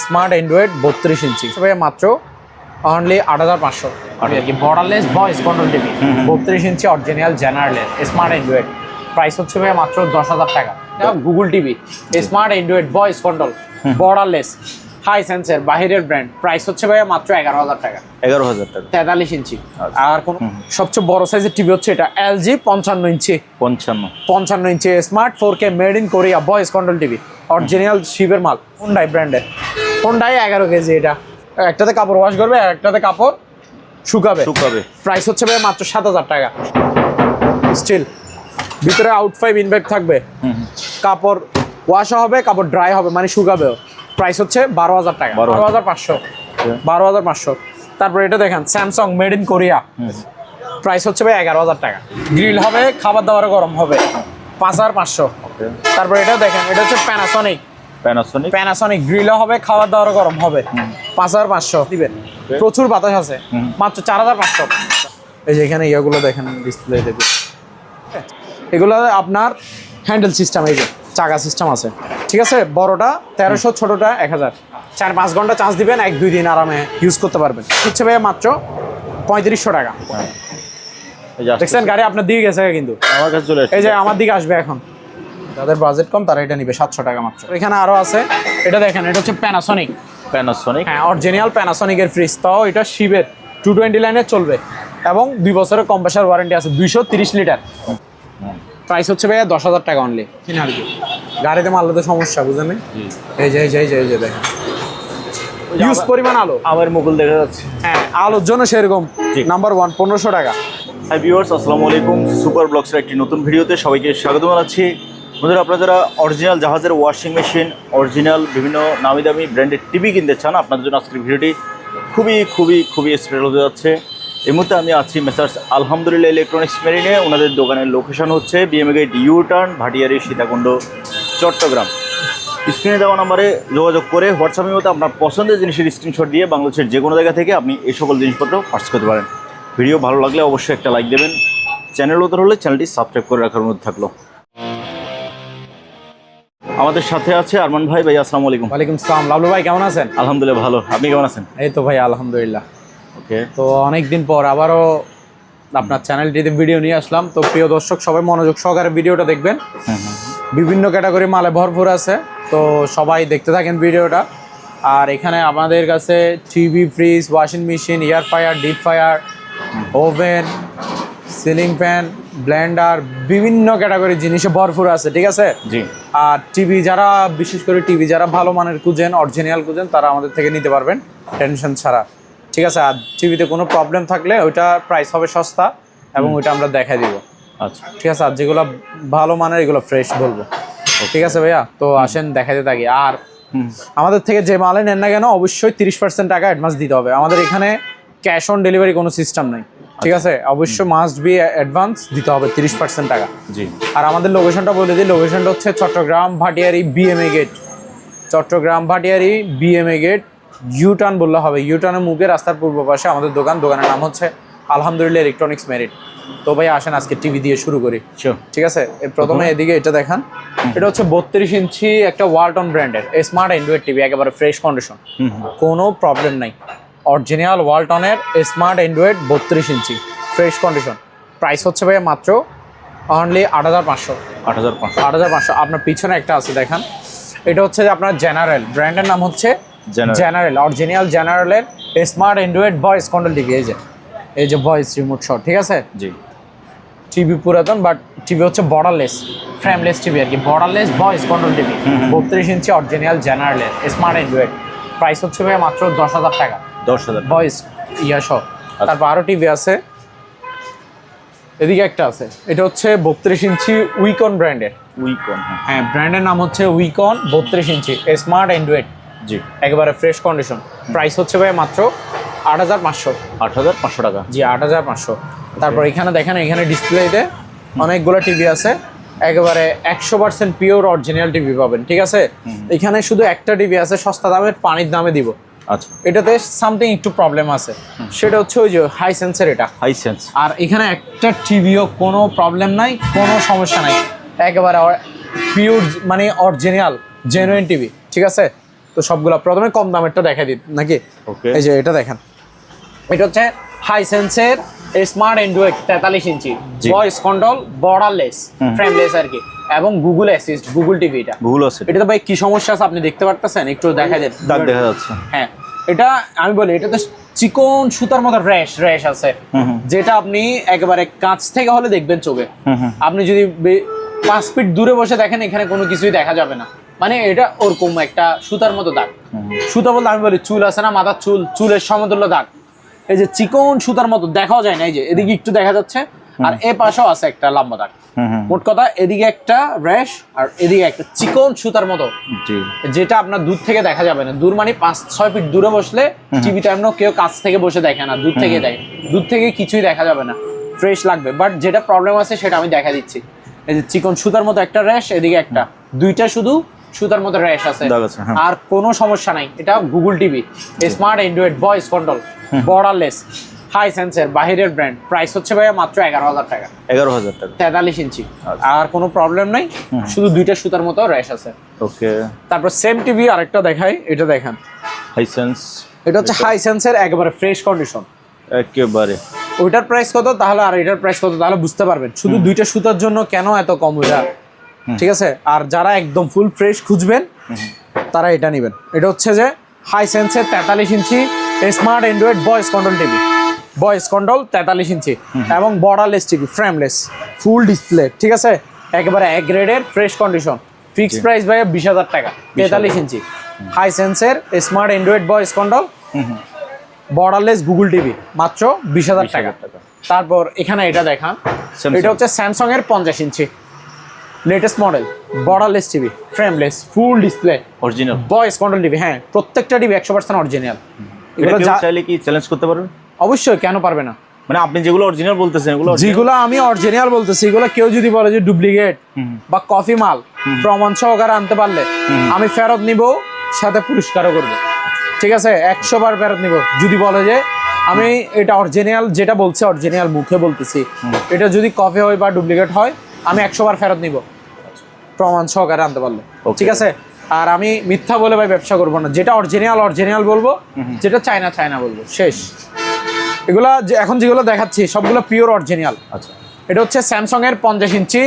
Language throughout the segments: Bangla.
স্মার্ট অ্যান্ড্রয়েড 32 ইঞ্চি ভাইয়া মাত্র অনলি 8500 আর কি borderless voice control TV 32 inch original জেনারেলের স্মার্ট অ্যান্ড্রয়েড প্রাইস হচ্ছে ভাইয়া মাত্র 10,000 টাকা। Google TV smart Android voice control borderless হাই সেন্সের বাহিরের ব্র্যান্ড প্রাইস হচ্ছে ভাইয়া মাত্র 11,000 টাকা। 11,000 টাকা 43 ইঞ্চি। আর কোন সবচেয়ে বড় সাইজের টিভি হচ্ছে এটা LG 55 inch 55 inch smart 4K made in Korea voice control TV original শিবের মাল হোন্ডাই ব্র্যান্ডের হোন্ডাই 11 কেজি। এটা একটাতে কাপড় ওয়াশ করবে আর একটাতে কাপড় শুকাবে প্রাইস হচ্ছে ভাই মাত্র 7,000 টাকা। স্টিল ভিতরে আউট 5 ইনব্যাগ থাকবে কাপড় ওয়াশ হবে কাপড় ড্রাই হবে মানে শুকাবেও প্রাইস হচ্ছে 12,000 টাকা 12,500 তারপর এটা দেখেন Samsung made in Korea price হচ্ছে ভাই 11,000 টাকা। গ্রিল হবে খাবার দাবার গরম হবে 5,500। তারপর এটা দেখেন এটা হচ্ছে প্যানাসনিক গ্রিলও হবে খাবার দাবার গরম হবে 5,500 দিবেন প্রচুর বাতাস আছে মাত্র 4,500। এই যে এখানে ইয়েগুলো দেখেন ডিসপ্লে দেখুন এগুলো আপনার হ্যান্ডেল সিস্টেম এই যে চাকা সিস্টেম আছে ঠিক আছে বড়টা 1300 ছোটটা 1000 4-5 ঘন্টা চার্জ দিবেন 1-2 দিন আরামে ইউজ করতে পারবেন হচ্ছে ভাই মাত্র 3500 টাকা। দেখছেন গাড়ি আপনার দিকে গেছে কিন্তু আমার কাছে চলে আসছে এই যে আমার দিকে আসবে এখন যাদের বাজেট কম তারা এটা নিবে 700 টাকা মাত্র। এখানে আরো আছে এটা দেখেন এটা হচ্ছে প্যানাসনিক হ্যাঁ অরিজিনাল প্যানাসনিকের ফ্রিজ তাও এটা শিবের 220 লাইনে চলবে এবং 2 বছরের কম্প্রেসার ওয়ারেন্টি আছে 230 লিটার প্রাইস হচ্ছে ভাইয়া 10,000 টাকা অনলি। আর কি গাড়িতে মারলে তো সমস্যা বুঝেন এই যে দেখেন ইউজ পরিমাণ আলো আমার মুকুল দেখা যাচ্ছে হ্যাঁ আলোর জন্য সেরকম নাম্বার 1 1500 টাকা। হাই ভিউয়ার্স আসসালামু আলাইকুম সুপার ব্লগসের একটি নতুন ভিডিওতে সবাইকে স্বাগত জানাচ্ছি। বন্ধুরা আপনারা যারা অরিজিনাল জাহাজের ওয়াশিং মেশিন অরিজিনাল বিভিন্ন নামি দামি ব্র্যান্ডের টিভি কিনতে চান আপনাদের জন্য আজকের ভিডিওটি খুবই স্পেশাল হতে যাচ্ছে। এই মুহূর্তে আমি আছি মেসার্স আলহামদুলিল্লাহ ইলেকট্রনিক্স মেরিনে। ওনাদের দোকানের লোকেশন হচ্ছে BMA gate U turn Bhatiari Sitakunda Chattogram. স্ক্রিনে দেওয়া নাম্বারে যোগাযোগ করে হোয়াটসঅ্যাপের মতো আপনার পছন্দের জিনিসের স্ক্রিনশট দিয়ে বাংলাদেশের যে কোনো জায়গা থেকে আপনি এই সকল জিনিসপত্র পার্চেস করতে পারেন। ভিডিও ভালো লাগলে অবশ্যই একটা লাইক দেবেন, চ্যানেল নতুন হলে চ্যানেলটি সাবস্ক্রাইব করে রাখার অনুরোধ থাকলো। আমাদের সাথে আছে আরমান ভাই। ভাই আসসালামু আলাইকুম। ওয়ালাইকুম আসসালাম লালু ভাই কেমন আছেন? আলহামদুলিল্লাহ ভালো, আপনি কেমন আছেন? এই তো ভাই আলহামদুলিল্লাহ। ওকে তো অনেকদিন পর আবারও আপনার চ্যানেলটিতে ভিডিও নিয়ে আসলাম। তো প্রিয় দর্শক সবাই মনোযোগ সহকারে ভিডিওটা দেখবেন। বিভিন্ন ক্যাটাগরি মালে ভরপুর আছে তো সবাই দেখতে থাকেন ভিডিওটা। আর এখানে আমাদের কাছে TV fridge washing machine air fryer deep fryer oven ceiling fan Blender বিভিন্ন ক্যাটাগরি জিনিসে ভরপুর আছে ঠিক আছে জি। আর টিভি যারা বিশেষ করে টিভি যারা ভালো মানের খুঁজেন অরিজিনাল খুঁজেন তারা আমাদের থেকে নিতে পারবেন টেনশন ছাড়া ঠিক আছে। আর টিভিতে কোনো প্রবলেম থাকলে ওইটা প্রাইস হবে সস্তা এবং ওইটা আমরা দেখাই দিব। আচ্ছা ঠিক আছে। আর যেগুলো ভালো মানের এগুলো ফ্রেশ বলবো ঠিক আছে ভাইয়া। তো আসেন দেখাতে থাকি। আর আমাদের থেকে যে মালে নেন না কেন অবশ্যই 30% টাকা অ্যাডভান্স দিতে হবে। আমাদের এখানে ক্যাশ অন ডেলিভারি কোনো সিস্টেম নাই ঠিক আছে। অবশ্যই মাস্ট বি অ্যাডভান্স দিতে হবে 30% টাকা জি। আর আমাদের লোকেশনটা বলে দিই, লোকেশনটা হচ্ছে Chattogram Bhatiari BMA gate Chattogram Bhatiari BMA gate U turn বললে হবে। ইউ টার্নের মুখে রাস্তার পূর্ব পাশে আমাদের দোকানের নাম হচ্ছে আলহামদুলিল্লাহ ইলেকট্রনিক্স মেরিট। তো ভাই আসেন আজকে টিভি দিয়ে শুরু করি ঠিক আছে। প্রথমে এদিকে এটা দেখান এটা হচ্ছে 32 ইঞ্চি একটা ওয়ালটন ব্র্যান্ডের স্মার্ট অ্যান্ড্রয়েড টিভি একেবারে ফ্রেশ কন্ডিশন কোনো প্রবলেম নাই অরিজিনাল ওয়ালটনের স্মার্ট অ্যান্ড্রয়েড 32 ইঞ্চি ফ্রেশ কন্ডিশন প্রাইস হচ্ছে ভাই মাত্র অনলি 8,500। আপনার পিছনে একটা আছে দেখান এটা হচ্ছে যে আপনার জেনারেল ব্র্যান্ডের নাম হচ্ছে জেনারেল অরিজিনাল জেনারেলের smart Android voice control TV এই যে ভয়েস রিমোট শট ঠিক আছে জি। টিভি পুরাতন বাট টিভি হচ্ছে বর্ডারলেস ফ্রেমলেস টিভি আর কি borderless voice control TV 32 inch original জেনারেলের স্মার্ট অ্যান্ড্রয়েড প্রাইস হচ্ছে ভাই মাত্র 10,000 টাকা 10,000 ভয়েস সহ। তারপর আরও টিভি আছে এদিকে একটা আছে এটা হচ্ছে 32 ইঞ্চি উইকন ব্র্যান্ডের হ্যাঁ ব্র্যান্ডের নাম হচ্ছে উইকন 32 ইঞ্চি স্মার্ট অ্যান্ড্রয়েড জি একেবারে ফ্রেশ কন্ডিশন প্রাইস হচ্ছে ভাই মাত্র 8,500 টাকা জি 8,500। তারপর এখানে দেখেন এখানে ডিসপ্লেতে অনেকগুলো টিভি আছে একেবারে 100% পিওর অরিজিনাল টিভি পাবেন ঠিক আছে। এখানে শুধু একটা টিভি আছে সস্তা দামের পানির দামে দিব। আচ্ছা এটাতে সামথিং একটু প্রবলেম আছে সেটা হচ্ছে ওই যে হাই সেন্সের এটা হাই সেন্স। আর এখানে একটা টিভিও কোনো প্রবলেম নাই কোনো সমস্যা নাই একেবারে পিওর মানে অরিজিনাল জেনুইন টিভি ঠিক আছে। তো তো সবগুলো প্রথমে কম দামেরটা দেখাই দিই নাকি। ওকে, এই যে এটা দেখেন, এটা হচ্ছে হাইসেন্সের স্মার্ট অ্যান্ড্রয়েড 43 ইঞ্চি, ভয়েস কন্ট্রোল, বর্ডারলেস, ফ্রেমলেস আর কি, এবং Google assist, Google TV. Google আছে। এটা তো ভাই কি সমস্যা আছে আপনি দেখতে পারতেছেন, একটু দেখা যায়, দাগ দেখা যাচ্ছে। হ্যাঁ, এটা আমি বলি এটা তো চিকন সুতার মতো র্যাশ আছে, যেটা আপনি একেবারে কাছ থেকে হলে দেখবেন চোখে। আপনি যদি 5 ফিট দূরে বসে দেখেন এখানে কোনো কিছুই দেখা যাবে না, মানে এটা ওরকম একটা সুতার মতো দাগ। সুতা বলতে আমি বলি চুল আছে না, মাথার চুল, চুলের সমতুল্য দাগ। এই যে চিকন সুতার মতো দেখাও যায় না, এই যে এদিকে একটু দেখা যাচ্ছে, আর এ পাশেও আছে একটা লম্বা দাগ। মোট কথা এদিকে একটা র্যাশ আর এদিকে একটা চিকন সুতার মতো, যেটা আপনার দূর থেকে দেখা যাবে না। দূর মানে 5-6 ফিট দূরে বসলে টিভিটা এমন কেউ কাছ থেকে বসে দেখে না, দূর থেকে দেখে, দূর থেকে কিছুই দেখা যাবে না, ফ্রেশ লাগবে। বাট যেটা প্রবলেম আছে সেটা আমি দেখা দিচ্ছি। এই যে চিকন সুতার মতো একটা র্যাশ, এদিকে একটা, দুইটা শুধু সুতার মতো র্যাশ আছে, আর কোনো সমস্যা নাই। এটা Google TV, smart Android, voice control, borderless, হাই সেন্সের, বাহিরের ব্র্যান্ড। প্রাইস হচ্ছে ভাইয়া মাত্র 11,000 টাকা। 11,000 টাকা, 43 ইঞ্চি, আর কোনো প্রবলেম নাই, শুধু দুইটা সুতার মতো র্যাশ আছে। ওকে, তারপর সেম টিভি আরেকটা দেখাই, এটা দেখেন, হাইসেন্স। এটা হচ্ছে হাইসেন্সের একেবারে ফ্রেশ কন্ডিশন। একেবারে ওইটার প্রাইস কত তাহলে আর এটার প্রাইস কত তাহলে বুঝতে পারবেন, শুধু দুইটা সুতার জন্য কেন এত কম ওইটা। ঠিক আছে, আর যারা একদম ফুল ফ্রেশ খুঁজবেন তারা এটা নেবেন। এটা হচ্ছে যে হাইসেন্সের 43 inch smart Android voice control TV, voice control 43 inch, এবং borderless TV, frameless, full display. ঠিক আছে, একেবারে এক গ্রেডের ফ্রেশ কন্ডিশন। ফিক্সড প্রাইস ভাইয়া 20,000 টাকা, 43 ইঞ্চি হাইসেন্সের smart Android voice control, borderless Google TV, মাত্র 20,000 টাকা। তারপর এখানে এটা দেখান, এটা হচ্ছে স্যামসাং এর 50 inch latest model, borderless TV, frameless, full display, original voice control TV. হ্যাঁ, প্রত্যেকটা টিভি 100% অরিজিনাল। এগুলো চাইলে কি চ্যালেঞ্জ করতে পারবে? অবশ্যই, কেন পারবে না। মানে আপনি যেগুলো অরিজিনাল বলতেছেন, এগুলো যেগুলো আমি অরিজিনাল বলতেছি, এগুলো কেউ যদি বলে যে ডুপ্লিকেট বা কপি মাল, প্রমাণ সহকারে আনতে পারলে আমি ফেরত নিব, সাথে পুরস্কারও করবো। ঠিক আছে, 100 বার ফেরত নিব। যদি বলে যে আমি এটা অরিজিনাল, যেটা বলছে অরিজিনাল মুখে বলতেছি, এটা যদি কপি হয় বা ডুপ্লিকেট হয়, আমি 100 বার ফেরত নিব, প্রমাণ সহকারে আনতে পারলে। ঠিক আছে, আর আমি মিথ্যা বলে ভাই ব্যবসা করবো না। যেটা অরিজিনাল অরিজিনাল বলবো, যেটা চায়না চায়না বলবো, শেষ। এগুলা এখন যেগুলো দেখাচ্ছি সবগুলো পিওর অরিজিনাল। আচ্ছা, এটা হচ্ছে স্যামসাং এর 50 inch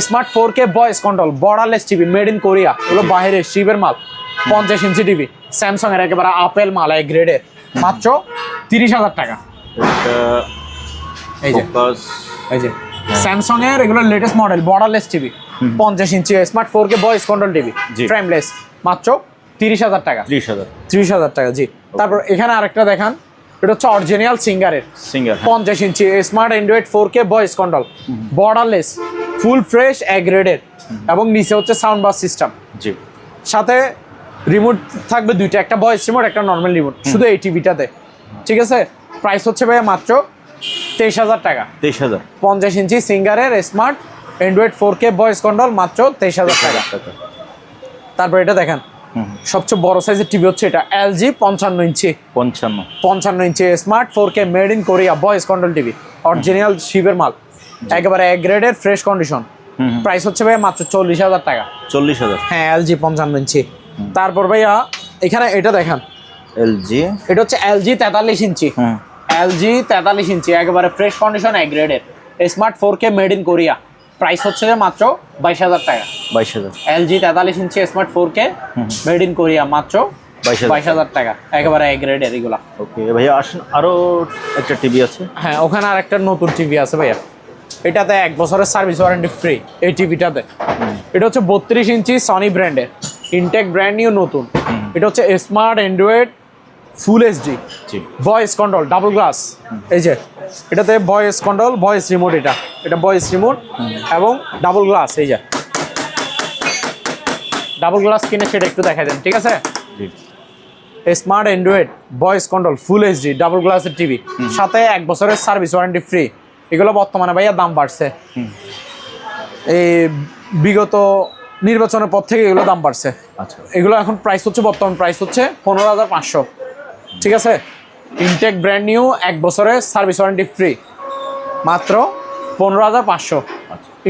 smart 4K voice control, borderless TV, made in Korea. এগুলো বাইরে শিপের মাল, 50 ইঞ্চি টিভি, স্যামসাং এর একেবারে আপেল মাল, এক গ্রেডের, মাত্র 30,000 টাকা। এই যে এই যে স্যামসাং এর এগুলো latest model, borderless TV, 50 inch smart 4K voice control TV, frameless, মাত্র 30,000 টাকা। 30,000 টাকা, জি। তারপর এখানে আরেকটা দেখান, এটা হচ্ছে অরিজিনাল সিঙ্গারের 50 inch smart Android 4K voice control, borderless, full fresh, এক গ্রেডের, এবং নিচে হচ্ছে সাউন্ড বাস সিস্টেম, জি। সাথে রিমোট থাকবে দুইটা, একটা ভয়েস রিমোট, একটা নর্মাল রিমোট, শুধু এই টিভিটাতে। ঠিক আছে, প্রাইস হচ্ছে ভাইয়া মাত্র 23,000 টাকা। 23,000, 50 ইঞ্চি সিঙ্গারের smart Android 4K voice control, মাত্র 23,000 টাকা। তারপর এটা দেখেন, সবচেয়ে বড় সাইজের টিভি হচ্ছে এটা, LG 55 inch, 55 inch smart 4K made in Korea voice control TV, original শিপের মাল, একেবারে এক গ্রেডের ফ্রেশ কন্ডিশন। প্রাইস হচ্ছে ভাইয়া মাত্র 40,000 টাকা। 40,000, হ্যাঁ, LG 55 ইঞ্চি। তারপর ভাইয়া এখানে এটা দেখেন, LG, এটা হচ্ছে LG 43 ইঞ্চি, LG 43 ইঞ্চি একেবারে ফ্রেশ কন্ডিশন, এক গ্রেডের smart 4K made in Korea. Price হচ্ছে মাত্র 22,000 টাকা। 22,000, LG 43 inch smart 4K made in Korea, মাত্র 22,000 টাকা, একেবারে এক গ্রেডের এগুলা। ওকে ভাইয়া, আসেন আরো একটা টিভি আছে। হ্যাঁ, ওখানে আর একটা নতুন টিভি আছে ভাইয়া, এটাতে 1 বছরের সার্ভিস ওয়ারেন্টি ফ্রি এই টিভিটাতে। এটা হচ্ছে 32 ইঞ্চি সনি ব্র্যান্ডের, ইনটেক ব্র্যান্ড নিউ নতুন। এটা হচ্ছে smart Android full HD voice control, double glass. এই যে এটাতে ভয়েস কন্ট্রোল, ভয়েস রিমোট, এটা ভয়েস রিমোট এবং ডাবল গ্লাস। এই যে ডাবল গ্লাস কিনে সেটা একটু দেখাই দেন। ঠিক আছে, smart Android voice control full HD double গ্লাসের টিভি, সাথে 1 বছরের সার্ভিস ওয়ারেন্টি ফ্রি। এগুলো বর্তমানে ভাইয়া দাম বাড়ছে, এই বিগত নির্বাচনের পর থেকে এগুলো দাম বাড়ছে। আচ্ছা, এগুলো এখন প্রাইস হচ্ছে, বর্তমান প্রাইস হচ্ছে 15,500। ঠিক আছে, ইনটেক ব্র্যান্ড নিউ 1 বছরের সার্ভিস ওয়ারেন্টি ফ্রি, মাত্র 15,500।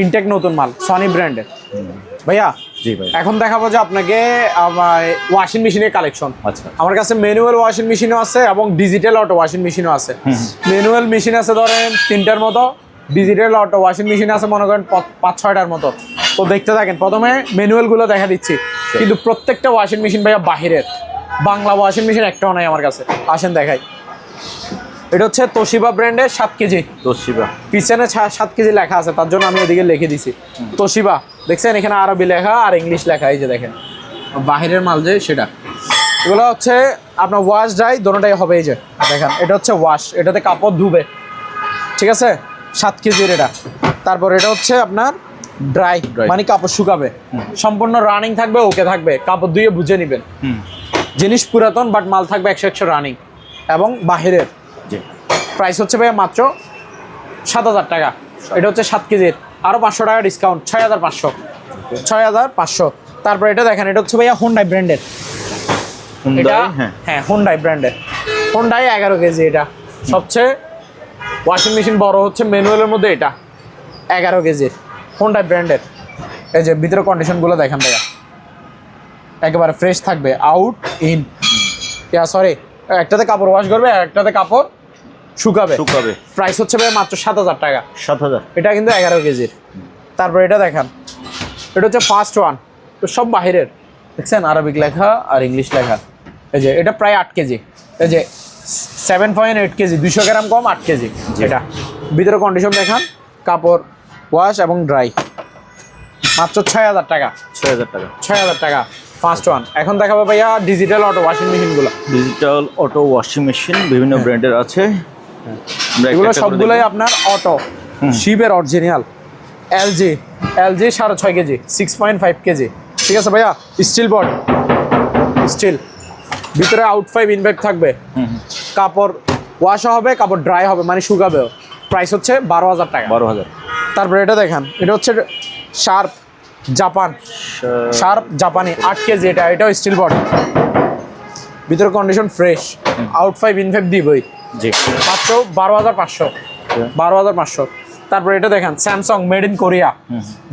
ইনটেক নতুন মাল, সনি ব্র্যান্ডের। ভাইয়া জি ভাই। এখন দেখাবো যে আপনাকে ওয়াশিং মেশিনের কালেকশন। আচ্ছা। আমার কাছে ম্যানুয়াল ওয়াশিং মেশিনও আছে এবং ডিজিটাল অটো ওয়াশিং মেশিনও আছে। ম্যানুয়াল মেশিন আছে ধরেন 3টার মতো, ডিজিটাল অটো ওয়াশিং মেশিন আছে মনে করেন 5-6টার মতো। তো দেখতে থাকেন, প্রথমে ম্যানুয়ালগুলো দেখা দিচ্ছি, কিন্তু প্রত্যেকটা ওয়াশিং মেশিন ভাইয়া বাহিরের, বাংলা ওয়াশিং মেশিন একটাও নাই আমার কাছে। আসেন দেখাই। এটা হচ্ছে তোশিবা ব্র্যান্ডের 7 কেজি। তোশিবা পিছনে 7 কেজি লেখা আছে, তার জন্য আমি এদিকে লিখে দিছি তোশিবা। দেখছেন এখানে আরবি লেখা আর ইংলিশ লেখা, এই যে দেখেন বাহিরের মাল যে সেটা। এগুলো হচ্ছে আপনার ওয়াশ ড্রাই দোনোটাই হবে। এই যে দেখেন এটা হচ্ছে ওয়াশ, এটাতে কাপড় ধুবে, ঠিক আছে, 7 কেজির এটা। তারপর এটা হচ্ছে আপনার ড্রাই, মানে কাপড় শুকাবে, সম্পূর্ণ রানিং থাকবে, ওকে থাকবে, কাপড় ধুয়ে বুঝে নেবেন। জিনিস পুরাতন বাট মাল থাকবে 100 রানিং এবং বাহিরের। প্রাইস হচ্ছে ভাইয়া মাত্র 7,000 টাকা। এটা হচ্ছে 7 কেজির, আরও 500 টাকা ডিসকাউন্ট, 6,500। 6,500। তারপর এটা দেখেন, এটা হচ্ছে ভাইয়া হুন্ডাই ব্র্যান্ডের। এটা হ্যাঁ হুন্ডাই ব্র্যান্ডের, হুন্ডাই 11 কেজি। এটা সবচেয়ে ওয়াশিং মেশিন বড় হচ্ছে ম্যানুয়ালের মধ্যে, এটা 11 কেজির হুন্ডাই ব্র্যান্ডের। এই যে ভিতরে কন্ডিশনগুলো দেখেন ভাইয়া, একেবারে ফ্রেশ থাকবে, আউট ইন। সরি, একটাতে কাপড় ওয়াশ করবে আর একটাতে কাপড় শুকাবে। প্রাইস হচ্ছে ভাই মাত্র 7,000 টাকা। 7,000। এটা কিন্তু 11 কেজির। তারপর এটা দেখেন, এটা হচ্ছে ফার্স্ট ওয়ান, তো সব বাহিরের, দেখছেন আরবিক লেখা আর ইংলিশ লেখা। এই যে এটা প্রায় 8 কেজি। এই যে 7.8 কেজি, 200 গ্রাম কম, 8 কেজি। এটা ভিতরে কন্ডিশন দেখান, কাপড় ওয়াশ এবং ড্রাই, মাত্র 6,000 টাকা। 6,000 টাকা। 6,000 টাকা ফার্স্ট ওয়ান। এখন দেখাবো ভাইয়া ডিজিটাল অটো ওয়াশিং মেশিনগুলো। ডিজিটাল অটো ওয়াশিং মেশিন বিভিন্ন ব্র্যান্ডের আছে। এগুলো সবগুলোই আপনার অটো, শিবের অরিজিনাল। এলজি 6.5 কেজি, 6.5 কেজি, ঠিক আছে ভাইয়া। স্টিল বড, স্টিল, ভিতরে আউট 5 ইনব্যাগ থাকবে, কাপড় ওয়াশও হবে, কাপড় ড্রাই হবে, মানে শুকাবেও। প্রাইস হচ্ছে 12,000 টাকা। 12,000। তারপরে এটা দেখেন, এটা হচ্ছে শার্প জাপান, শার্প জাপানি 8 কেজি। এটাও স্টিল বডি, ভিতরে কন্ডিশন ফ্রেশ, আউট 5 ইনফেক্ট দিবই। জি, মাত্র 12,500। 12,500। তারপরে এটা দেখেন, স্যামসাং মেড ইন কোরিয়া।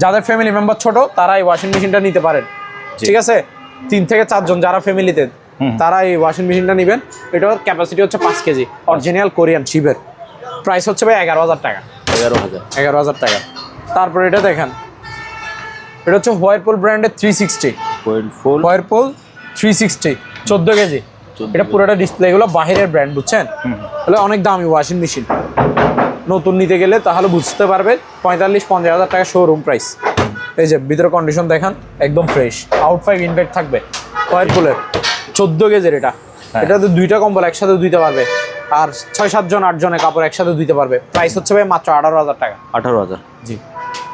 যাদের ফ্যামিলি মেম্বার ছোট তারা এই ওয়াশিং মেশিনটা নিতে পারেন, ঠিক আছে। 3 থেকে 4 জন যারা ফ্যামিলিতে, তারা এই ওয়াশিং মেশিনটা নেবেন। এটার ক্যাপাসিটি হচ্ছে 5 কেজি, অরিজিনাল কোরিয়ান শিবের। প্রাইস হচ্ছে ভাই 11,000 টাকা। 11,000 টাকা। তারপরে এটা দেখেন, এটা হচ্ছে হোয়ারপুল ব্র্যান্ডের 360। হোয়ারপুল 360 14 কেজি। এটা পুরোটা ডিসপ্লে, এগুলো বাহিরের ব্র্যান্ড, বুঝছেন, তাহলে অনেক দামি ওয়াশিং মেশিন। নতুন নিতে গেলে তাহলে বুঝতে পারবে, 45-50,000 টাকা শোরুম প্রাইস। এই যে ভিতরে কন্ডিশন দেখান, একদম ফ্রেশ, আউট 5 ইনব্যাগ থাকবে, হোয়ারপুলের 14 কেজির। এটাতে 2টা কম্বল একসাথে ধুইতে পারবে, আর 6-7 জন 8 জনের কাপড় একসাথে ধুইতে পারবে। প্রাইস হচ্ছে ভাই মাত্র 18,000 টাকা। 18,000। জি।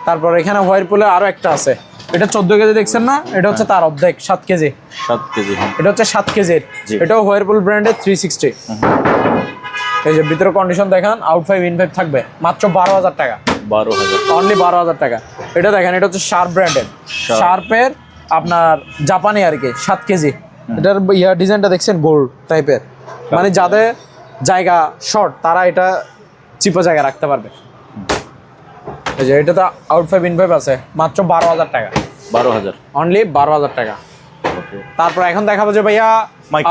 তারপর এখানে হোয়ারপুলে আরো একটা আছে, এটা 14 কেজি দেখছেন না, এটা হচ্ছে তার অর্ধেক, 7 কেজি। 7 কেজি, এটা হচ্ছে 7 কেজির। এটাও হোয়ারপুল ব্র্যান্ডের 360। এই যে ভিতরে কন্ডিশন দেখান, আউট 5 ইনফেক্ট থাকবে, মাত্র 12,000 টাকা। 12,000, অনলি 12,000 টাকা। এটা দেখেন, এটা হচ্ছে শার্প ব্র্যান্ডের, শার্পের আপনার জাপানি আর কি, 7 কেজি। এটার ডিজাইনটা দেখছেন, গোল্ড টাইপের, মানে যাদের জায়গা শর্ট তারা এটা চিপা জায়গা রাখতে পারবে। এই যে এটা তো আউট 5 ইনফেক্ট আছে, মাত্র 12,000 টাকা। 12,000, অনলি 12,000 টাকা। তারপর এখন দেখাবো যে ভাইয়া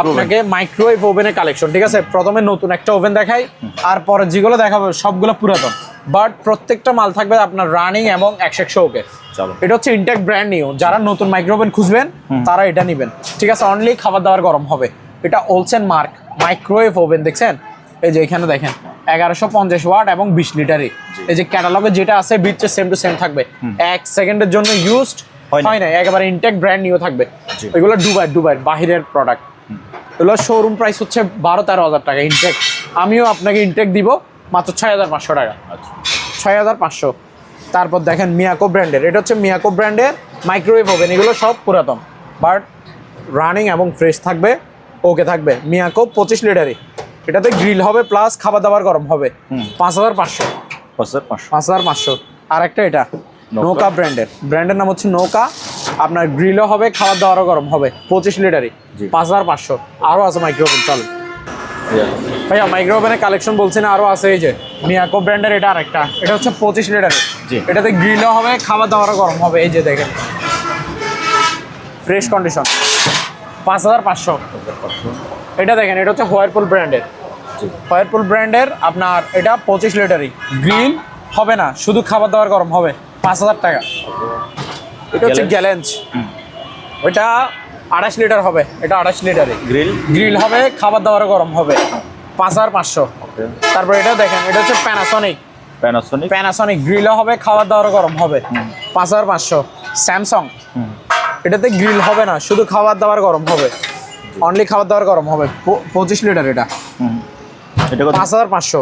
আপনাকে মাইক্রোওয়েভ ওভেনের কালেকশন, ঠিক আছে। প্রথমে নতুন একটা ওভেন দেখাই, আর পরে যেগুলো দেখাবো সবগুলো পুরাতন, বাট প্রত্যেকটা মাল থাকবে আপনার রানিং এবং 100 ওকে। এটা হচ্ছে ইনটেক ব্র্যান্ড নিউ, যারা নতুন মাইক্রোওভেন খুঁজবেন তারা এটা নেবেন, ঠিক আছে। অনলি খাবার দাবার গরম হবে। এটা ওলসেন মার্ক মাইক্রোওয়েভ ওভেন, দেখছেন এই যে এখানে দেখেন 1150 ওয়াট এবং 20 লিটারই। এই যে ক্যাটালগে যেটা আছে বিটে সেম টু সেম থাকবে, 1 সেকেন্ডের জন্য ইউজড হয় না, একেবারে ইনটেক ব্র্যান্ড নিউ থাকবে। এগুলো দুবাই বাহিরের প্রোডাক্ট। এগুলো শোরুম প্রাইস হচ্ছে 12-13,000 টাকা ইনটেক। আমিও আপনাকে ইনটেক দিব মাত্র 6,500 টাকা। 6,500। তারপর দেখেন মিয়াকো ব্র্যান্ডের, এটা হচ্ছে মিয়াকো ব্র্যান্ডের মাইক্রোওয়েভ ওভেন। এগুলো সব পুরাতন বাট রানিং এবং ফ্রেশ থাকবে, ওকে থাকবে। মিয়াকো 25 লিটারই। এটাতে গ্রিল হবে প্লাস খাবার দাবার গরম হবে। 5,500। 5,500। আর একটা এটা নৌকা ব্র্যান্ডের নাম হচ্ছে নৌকা। আপনার গ্রিলও হবে, খাবার দাবারও গরম হবে, 25 লিটারই। 5,500। আরও আছে মাইক্রোওভেন, চলো ভাইয়া মাইক্রোওভেনের কালেকশন বলছি না, আরও আছে। এই যে মিয়াকো ব্র্যান্ডের এটা আরেকটা, এটা হচ্ছে 25 লিটারের। এটাতে গ্রিলও হবে, খাবার দাবারও গরম হবে। এই যে দেখেন ফ্রেশ কন্ডিশন 5500। এটা দেখেন, এটা হচ্ছে হোয়ারপুল ব্র্যান্ডের। হোয়ারপুল ব্র্যান্ডের আপনার এটা 25 লিটারই, গ্রিল হবে না, শুধু খাবার দাবার গরম হবে, 5000 টাকা। এটা হচ্ছে গ্যালেঞ্জ, ওইটা 28 লিটার হবে, এটা 28 লিটারই, গ্রিল হবে, খাবার দাবার গরম হবে, 5500। তারপর এটা দেখেন, এটা হচ্ছে প্যানাসনিক, গ্রিলও হবে, খাবার দাবার গরম হবে, 5500। স্যামসাং, এটাতে গ্রিল হবে না, শুধু খাবার দাবার গরম হবে, অনলি খাবার দাবার গরম হবে, 25 লিটার এটা 5500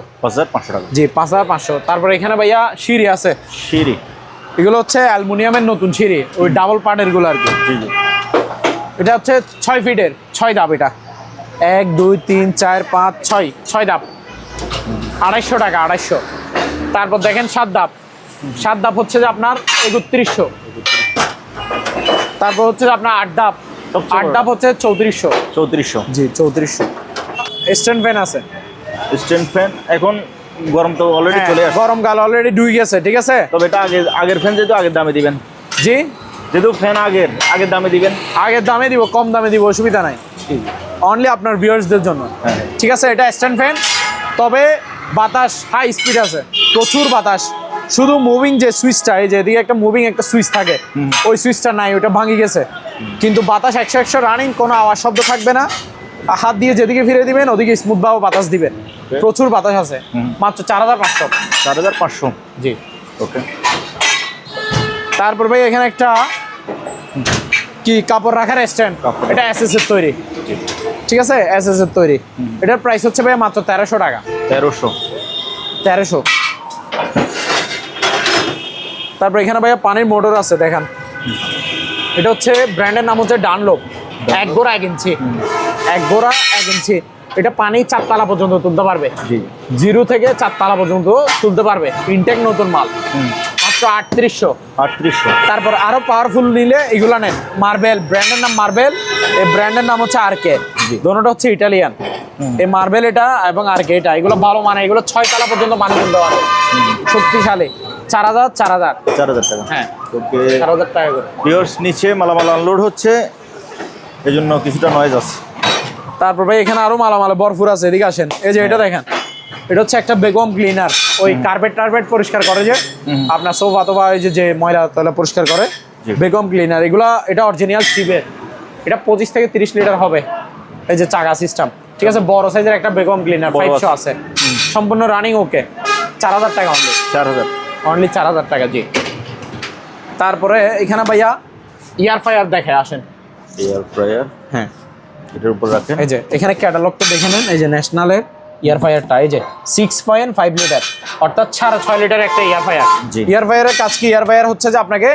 টাকা। জি 5500। তারপর এখানে ভাইয়া সিঁড়ি আছে, এগুলো হচ্ছে অ্যালুমিনিয়ামের নতুন সিঁড়ি, ওই ডাবল পার্টের গুলো আর কি। এটা হচ্ছে 6 ফিটের, 6 ধাপ, এটা 1 2 3 4 5 6 ধাপ, 250 টাকা, 250। তারপর দেখেন 7 ধাপ হচ্ছে যে আপনার 3100। তারপর হচ্ছে যে আপনার 8 ধাপ হচ্ছে 3400 জি 3400। স্ট্যান্ড ফ্যান আছে, স্ট্যান্ড ফ্যান এখন গরম তো অলরেডি চলে আসে, গরমকাল অলরেডি ঢুকে গেছে, ঠিক আছে। তবে এটা আগের ফ্যান যেহেতু আগের দামে দিবেন, জি যেহেতু ফ্যান আগের দামে দিবেন, আগের দামে দিব, কম দামে দিব, অসুবিধা নাই, অনলি আপনার ভিউয়ার্সদের জন্য। ঠিক আছে, এটা স্ট্যান্ড ফ্যান, তবে বাতাস হাই স্পিড আছে, প্রচুর বাতাস, শুধু মুভিং যে সুইচটা, এই যে এদিকে একটা মুভিং একটা সুইচ থাকে, ওই সুইচটা নাই, ওটা ভাঙি গেছে, কিন্তু বাতাস 100 রানিং, কোনো আওয়াজ শব্দ থাকবে না, হাত দিয়ে যেদিকে ফিরে দিবেন ওদিকে স্মুথ ভাবে বাতাস দিবেন, প্রচুর বাতাস আছে, মাত্র 4500 জি। ওকে। তারপর ভাই এখানে একটা কি কাপড় রাখার স্ট্যান্ড, এটা এসএস এর তৈরি, ঠিক আছে, এসএস এর তৈরি। এটার প্রাইস হচ্ছে ভাই মাত্র 1300 টাকা। 1300। তারপর এখানে ভাইয়া পানির মোটর আছে, দেখেন, এটা হচ্ছে ব্র্যান্ডের নাম হচ্ছে ডানলোপ, 1 গোড়া 1 ইঞ্চি, 1 গোড়া 1 ইঞ্চি। এটা পানি 4 তলা পর্যন্ত তুলতে পারবে, 0 থেকে 4 তলা পর্যন্ত তুলতে পারবে, ইনটেক নতুন মাল, মাত্র 3800। তারপর আরো পাওয়ারফুল নিলে এগুলা নেন, মার্বেল ব্র্যান্ডের নাম, মার্বেল, এই ব্র্যান্ডের নাম হচ্ছে আরকে, দোনোটা হচ্ছে ইটালিয়ান। এই মার্বেল এটা এবং আরকে এটা, এগুলো ভালো মানে, এগুলো 6 তলা পর্যন্ত পানি তুলতে পারবে, শক্তিশালী, 4000 টাকা। হ্যাঁ, 4000 টাকা করে। ভিউয়ার্স নিচে মালামাল আনলোড হচ্ছে, এজন্য কিছুটা নয়েজ আছে। তারপর ভাই এখানে আরো মালামাল ভরপুর আছে, এদিকে আসেন। এই যে এটা দেখেন, এটা হচ্ছে একটা বেগম ক্লিনার, ওই কার্পেট পরিষ্কার করে, যে আপনার সোফা অথবা ওই যে ময়লা তয়লা পরিষ্কার করে, বেগম ক্লিনার। এগুলা, এটা অরিজিনাল শিবের, এটা 25 থেকে 30 লিটার হবে, এই যে চাকা সিস্টেম, ঠিক আছে, বড় সাইজের একটা বেগম ক্লিনার 500 আছে, সম্পূর্ণ রানিং, ওকে, 4000 টাকা অনলি 4000 টাকা জি। তারপরে এখানে ভাইয়া এয়ার ফ্রায়ার দেখে আসেন, হ্যাঁ, এটার উপর রাখেন। এই যে এখানে ক্যাটালগটা দেখে নেন, এই যে ন্যাশনালের এয়ার ফ্রায়ারটা, এই যে 6.5 লিটার, অর্থাৎ 6.5 লিটার একটা এয়ার ফ্রায়ার। এয়ার ফ্রায়ারের কাজ কি? এয়ার ফ্রায়ার হচ্ছে যে আপনাকে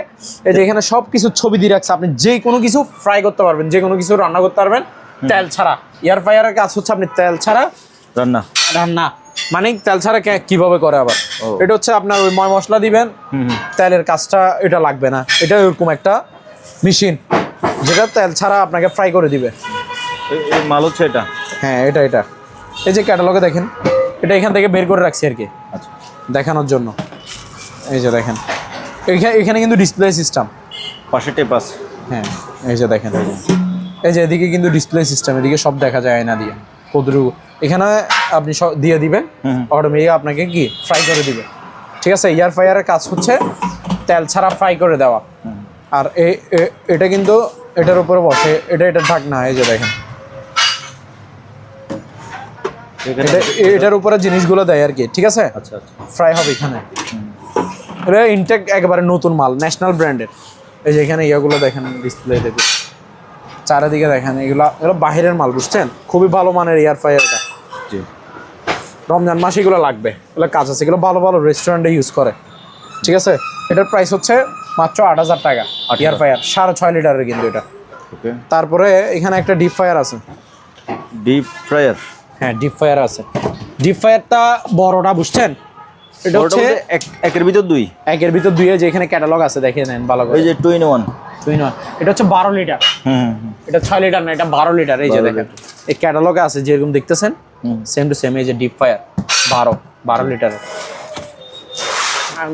এই যে এখানে সব কিছু ছবি দিয়ে রাখছে, আপনি যে কোনো কিছু ফ্রাই করতে পারবেন, যে কোনো কিছু রান্না করতে পারবেন তেল ছাড়া। এয়ার ফ্রায়ারের কাজ হচ্ছে আপনি তেল ছাড়া রান্না, মানে তেল ছাড়া কিভাবে করে আবার, এটা হচ্ছে আপনার ওই ময় মশলা দিবেন, তেলের কাজটা এটা লাগবে না, এটা এরকম একটা মেশিন যেটা তেল ছাড়া আপনাকে ফ্রাই করে দিবে। এই মাল হচ্ছে এটা, হ্যাঁ, এটা এই যে ক্যাটালগে দেখেন, এটা এখান থেকে বের করে রাখছি আর কি, আচ্ছা, দেখানোর জন্য। এই যে দেখেন, এখানে কিন্তু ডিসপ্লে সিস্টেম, পাশে টেপ আছে, হ্যাঁ, এই যে দেখেন, এই যে এদিকে কিন্তু ডিসপ্লে সিস্টেম, এদিকে সব দেখা যায় আয়না দিয়ে, কতটুকু এখানে আপনি সব দিয়ে দিবেন, অটোমেটিক আপনাকে কি ফ্রাই করে দিবে, ঠিক আছে। এয়ার ফ্রায়ারের কাজ হচ্ছে তেল ছাড়া ফ্রাই করে দেওয়া। আর এটা কিন্তু এটার উপরে বসে, এটা ঢাকনা, এই যে দেখেন, এটার উপরে জিনিসগুলো দেয় আর কি, ঠিক আছে, ফ্রাই হবে এখানে। এটা ইনটেক একেবারে নতুন মাল, ন্যাশনাল ব্র্যান্ডের। এই যে এখানে ইয়াগুলো দেখেন, ডিসপ্লে দেখে চারিদিকে দেখেন, এগুলো বাহিরের মাল, বুঝছেন, খুবই ভালো মানের এয়ার ফ্রায়ার এটা। রমজান মাসে এগুলো লাগবে, এগুলো কাজ আছে, এগুলো ভালো ভালো রেস্টুরেন্টে ইউজ করে, ঠিক আছে। এটার প্রাইস হচ্ছে মাত্র 8000 টাকা এয়ার ফ্রায়ার, 6.5 লিটারের কিন্তু এটা। তারপরে এখানে একটা ডিপ ফ্রায়ার আছে, হ্যাঁ, ডিপ ফ্রায়ার আছে। ডিপ ফ্রায়ারটা বড়টা, বুঝছেন, এটা হচ্ছে একের ভিতর দুই, যে এখানে ক্যাটালগ আছে, দেখে নেন ভালো করে, এই যে 2 in 1, এটা হচ্ছে 12 লিটার, এটা 6 লিটার না, এটা 12 লিটার। এই যে দেখেন, এই ক্যাটালগে আছে যেরকম দেখতেছেন, সেম টু সেম, এই যে ডিপ ফ্রায়ার 12 লিটারের।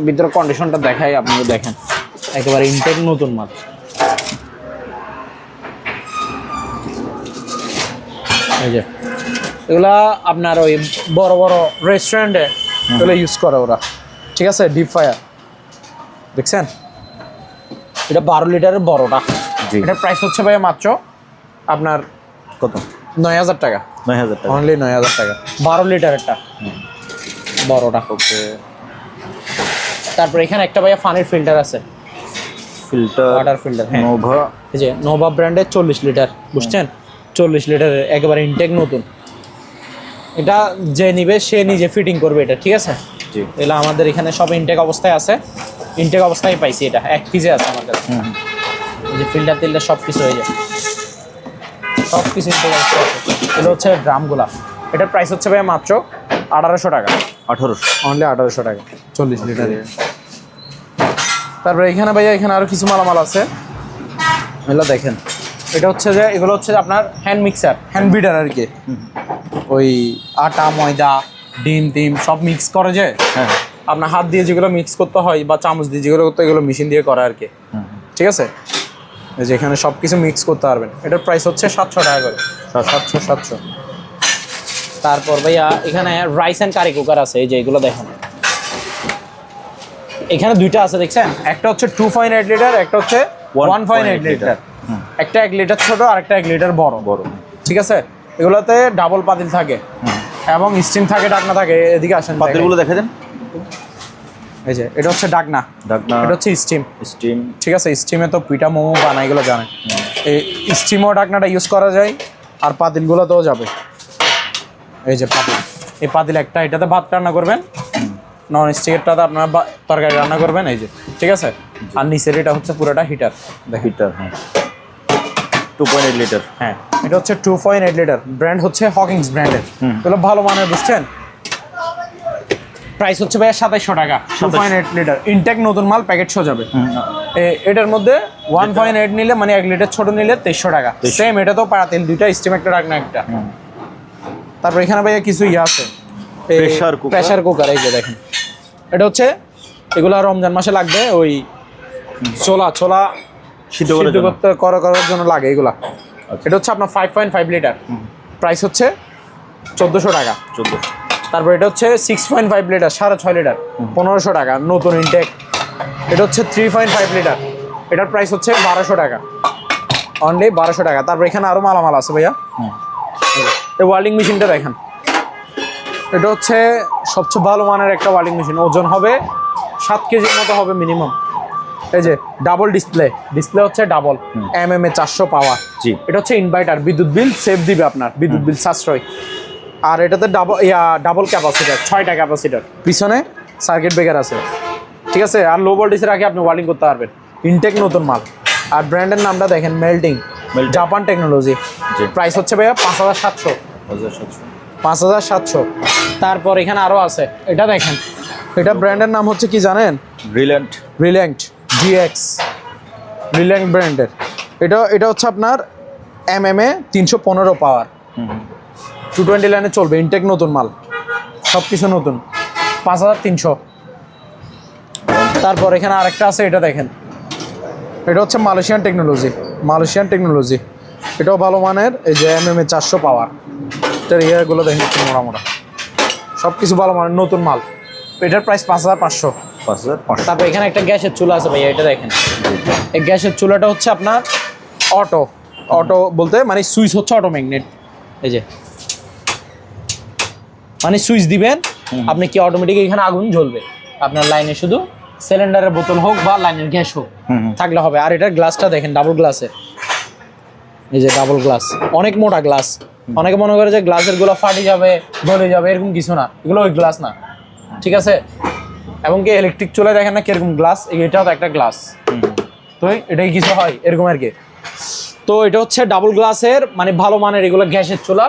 ভিতরে কন্ডিশনটা দেখাই, আপনি দেখেন, একেবারে ইনটেক নতুন মাল। এই যে এগুলা আপনার ওই বড় বড় রেস্টুরেন্টে এগুলো ইউজ করে ওরা, ঠিক আছে। ডিপ ফায়ার দেখছেন, এটা 12 লিটারের বড়টা। জি। এটার প্রাইস হচ্ছে ভাইয়া মাত্র আপনার কত? 9,000 টাকা। 9,000 টাকা। অনলি 9,000 টাকা, 12 লিটারেরটা বড়টা। ওকে। তারপর এখানে একটা ভাইয়া পানির ফিল্টার আছে, ফিল্টার, ওয়াটার ফিল্টার। হ্যাঁ, নোভা। এই যে নোভা ব্র্যান্ডের 40 লিটার, বুঝছেন? 40 লিটারের একেবারে ইনটেক নতুন। এটা যে নিবে সে নিজে ফিটিং করবে এটা, ঠিক আছে। জি। এগুলো আমাদের এখানে সব ইনটেক অবস্থায় আছে, ইনটেক অবস্থায় পাইছি। এটা 1 পিসে আছে আমার কাছে। এই যে ফিল্টার টিল্টার সব কিছু হয়ে যায়, সব কিছু ইনটেক অবস্থায় আছে। এগুলো হচ্ছে ড্রামগুলা। এটার প্রাইস হচ্ছে ভাই মাত্র 1800 টাকা। 1800, অনলি 1800 টাকা 40 লিটারের। তারপরে এখানে ভাইয়া এখানে আরো কিছু মালামাল আছে, এগুলো দেখেন। এটা হচ্ছে যে এগুলো হচ্ছে যে আপনার হ্যান্ড মিক্সার, হ্যান্ড বিটার আর কি। ওই আটা ময়দা ডিম টিম সব মিক্স করে যে, হ্যাঁ, আপনার হাত দিয়ে যেগুলো মিক্স করতে হয় বা চামচ দিয়ে যেগুলো করতে হয়, এগুলো মেশিন দিয়ে করা আর কি, ঠিক আছে। এই যে এখানে সব কিছু মিক্স করতে পারবেন। এটার প্রাইস হচ্ছে 700 টাকা করে, 700। তারপর ভাইয়া এখানে রাইস অ্যান্ড কারি কুকার আছে, এই যে এগুলো দেখেন। এখানে দুইটা আছে দেখছেন, একটা হচ্ছে 2.8 লিটার, একটা হচ্ছে 1.8 লিটার। একটা 1 লিটার ছোট আর একটা 1 লিটার বড় বড়, ঠিক আছে। এগুলোতে ডাবল পাতিল থাকে এবং স্টিম থাকে, ডাকনা থাকে। এদিকে আসেন, পাতিলগুলো দেখে দেন। এই যে এটা হচ্ছে ডাকনা, এটা হচ্ছে স্টিম। স্টিম, ঠিক আছে। স্টিমে তো পিঠা মোমো বানায়, এগুলো জানেন। এই স্টিমও ডাকনাটা ইউজ করা যায়, আর পাতিলগুলোতেও যাবে। এই যে পাতিল, এই পাতিল একটা, এটাতে ভাত রান্না করবেন, নন স্টিকেরটাতে আপনারা তরকারি রান্না করবেন, এই যে, ঠিক আছে। আর নিচের এটা হচ্ছে পুরোটা হিটার, হিটার। হ্যাঁ, 2.8 লিটার। হ্যাঁ, এটা হচ্ছে 2.8 লিটার, ব্র্যান্ড হচ্ছে হকিংস ব্র্যান্ডের। এগুলো ভালো মানের, বুঝছেন। প্রাইস হচ্ছে ভাইয়া 2700 টাকা, 2.8 লিটার ইনটেক নতুন মাল, প্যাকেট সহ যাবে। এটার মধ্যে 1.8 নিলে মানে 1 লিটার ছোট নিলে 2300 টাকা। সেম এটা তো পাতিল দুইটা, স্টিম একটা, ডাকনা একটা। তারপর এখানে ভাইয়া কিছু ইয়ে আছে, প্রেসার কুকার। এই যে দেখেন, এটা হচ্ছে এগুলা রমজান মাসে লাগবে, ওই ছোলা সিদ্ধ করতে করার জন্য লাগে এগুলা। এটা হচ্ছে আপনার 5.5 লিটার, প্রাইস হচ্ছে 1400 টাকা। 1400। তারপর এটা হচ্ছে 6.5 লিটার, 6.5 লিটার, 1500 টাকা নতুন ইনটেক। এটা হচ্ছে 3.5 লিটার, এটার প্রাইস হচ্ছে 1200 টাকা, অনলি 1200 টাকা। তারপর এখানে আরো মালামাল আছে ভাইয়া। এই ওয়ার্লিং মেশিনটা দেখেন, এটা হচ্ছে সবচেয়ে ভালো মানের একটা ওয়ার্লিং মেশিন। ওজন হবে 7 কেজির মতো হবে মিনিমাম। এই যে ডাবল ডিসপ্লে হচ্ছে ডাবল, MMA 400 পাওয়ার। এটা হচ্ছে ইনভার্টার, বিদ্যুৎ বিল সেভ দিবে আপনার, বিদ্যুৎ বিল সাশ্রয়। আর এটাতে ডাবল ক্যাপাসিটার, 6টা ক্যাপাসিটার, পিছনে সার্কিট ব্রেকার আছে, ঠিক আছে। আর লো ভোল্টেজের আগে আপনি ওয়ার্লিং করতে পারবেন, ইনটেক নতুন মাল। আর ব্র্যান্ডের নামটা দেখেন, মেল্টিং, জাপান টেকনোলজি। প্রাইস হচ্ছে ভাইয়া 5700। 5700। তারপর এখানে আরো আছে, এটা দেখেন, এটা ব্র্যান্ডের নাম হচ্ছে কি জানেন? রিল্যান্ট GX, রিল্যান্ট ব্র্যান্ডের। এটা হচ্ছে আপনার MMA 315 পাওয়ার, 220 লাইনে চলবে, ইনটেক নতুন মাল, সব কিছু নতুন, 5300। তারপর এখানে আরেকটা আছে, এটা দেখেন, এটা হচ্ছে মালয়েশিয়ান টেকনোলজি। এটাও ভালো মানের, এই যে MMA 400 পাওয়ার। এটার ইয়েগুলো দেখেন একটু মোড়া, সব কিছু ভালো মানের নতুন মাল। এটার প্রাইস 5500। তারপর এখানে একটা গ্যাসের চুলা আছে ভাইয়া, এটা দেখেন। এই গ্যাসের চুলাটা হচ্ছে আপনার অটো বলতে মানে সুইচ হচ্ছে অটো ম্যাগনেট। এই যে মানে সুইচ দিবেন আপনি, কি অটোমেটিক এখানে আগুন জ্বলবে আপনার লাইনে, শুধু সিলিন্ডারের বোতল হোক বা লাইনের গ্যাস হোক থাকলে হবে। আর এটার গ্লাসটা দেখেন, ডাবল গ্লাসের। এই যে ডাবল গ্লাস, অনেক মোটা গ্লাস। অনেকে মনে করে যে গ্লাসের গুলো ফাটে যাবে, গলে যাবে, এরকম কিছু না, এগুলো ওই গ্লাস না, ঠিক আছে। এবং কি ইলেকট্রিক চুলায় দেখেন না কিরকম গ্লাস, এটাও তো একটা গ্লাস, তো এটাই কিছু হয় এরকম আর কি। তো এটা হচ্ছে ডাবল গ্লাসের, মানে ভালো মানের এগুলো গ্যাসের চুলা,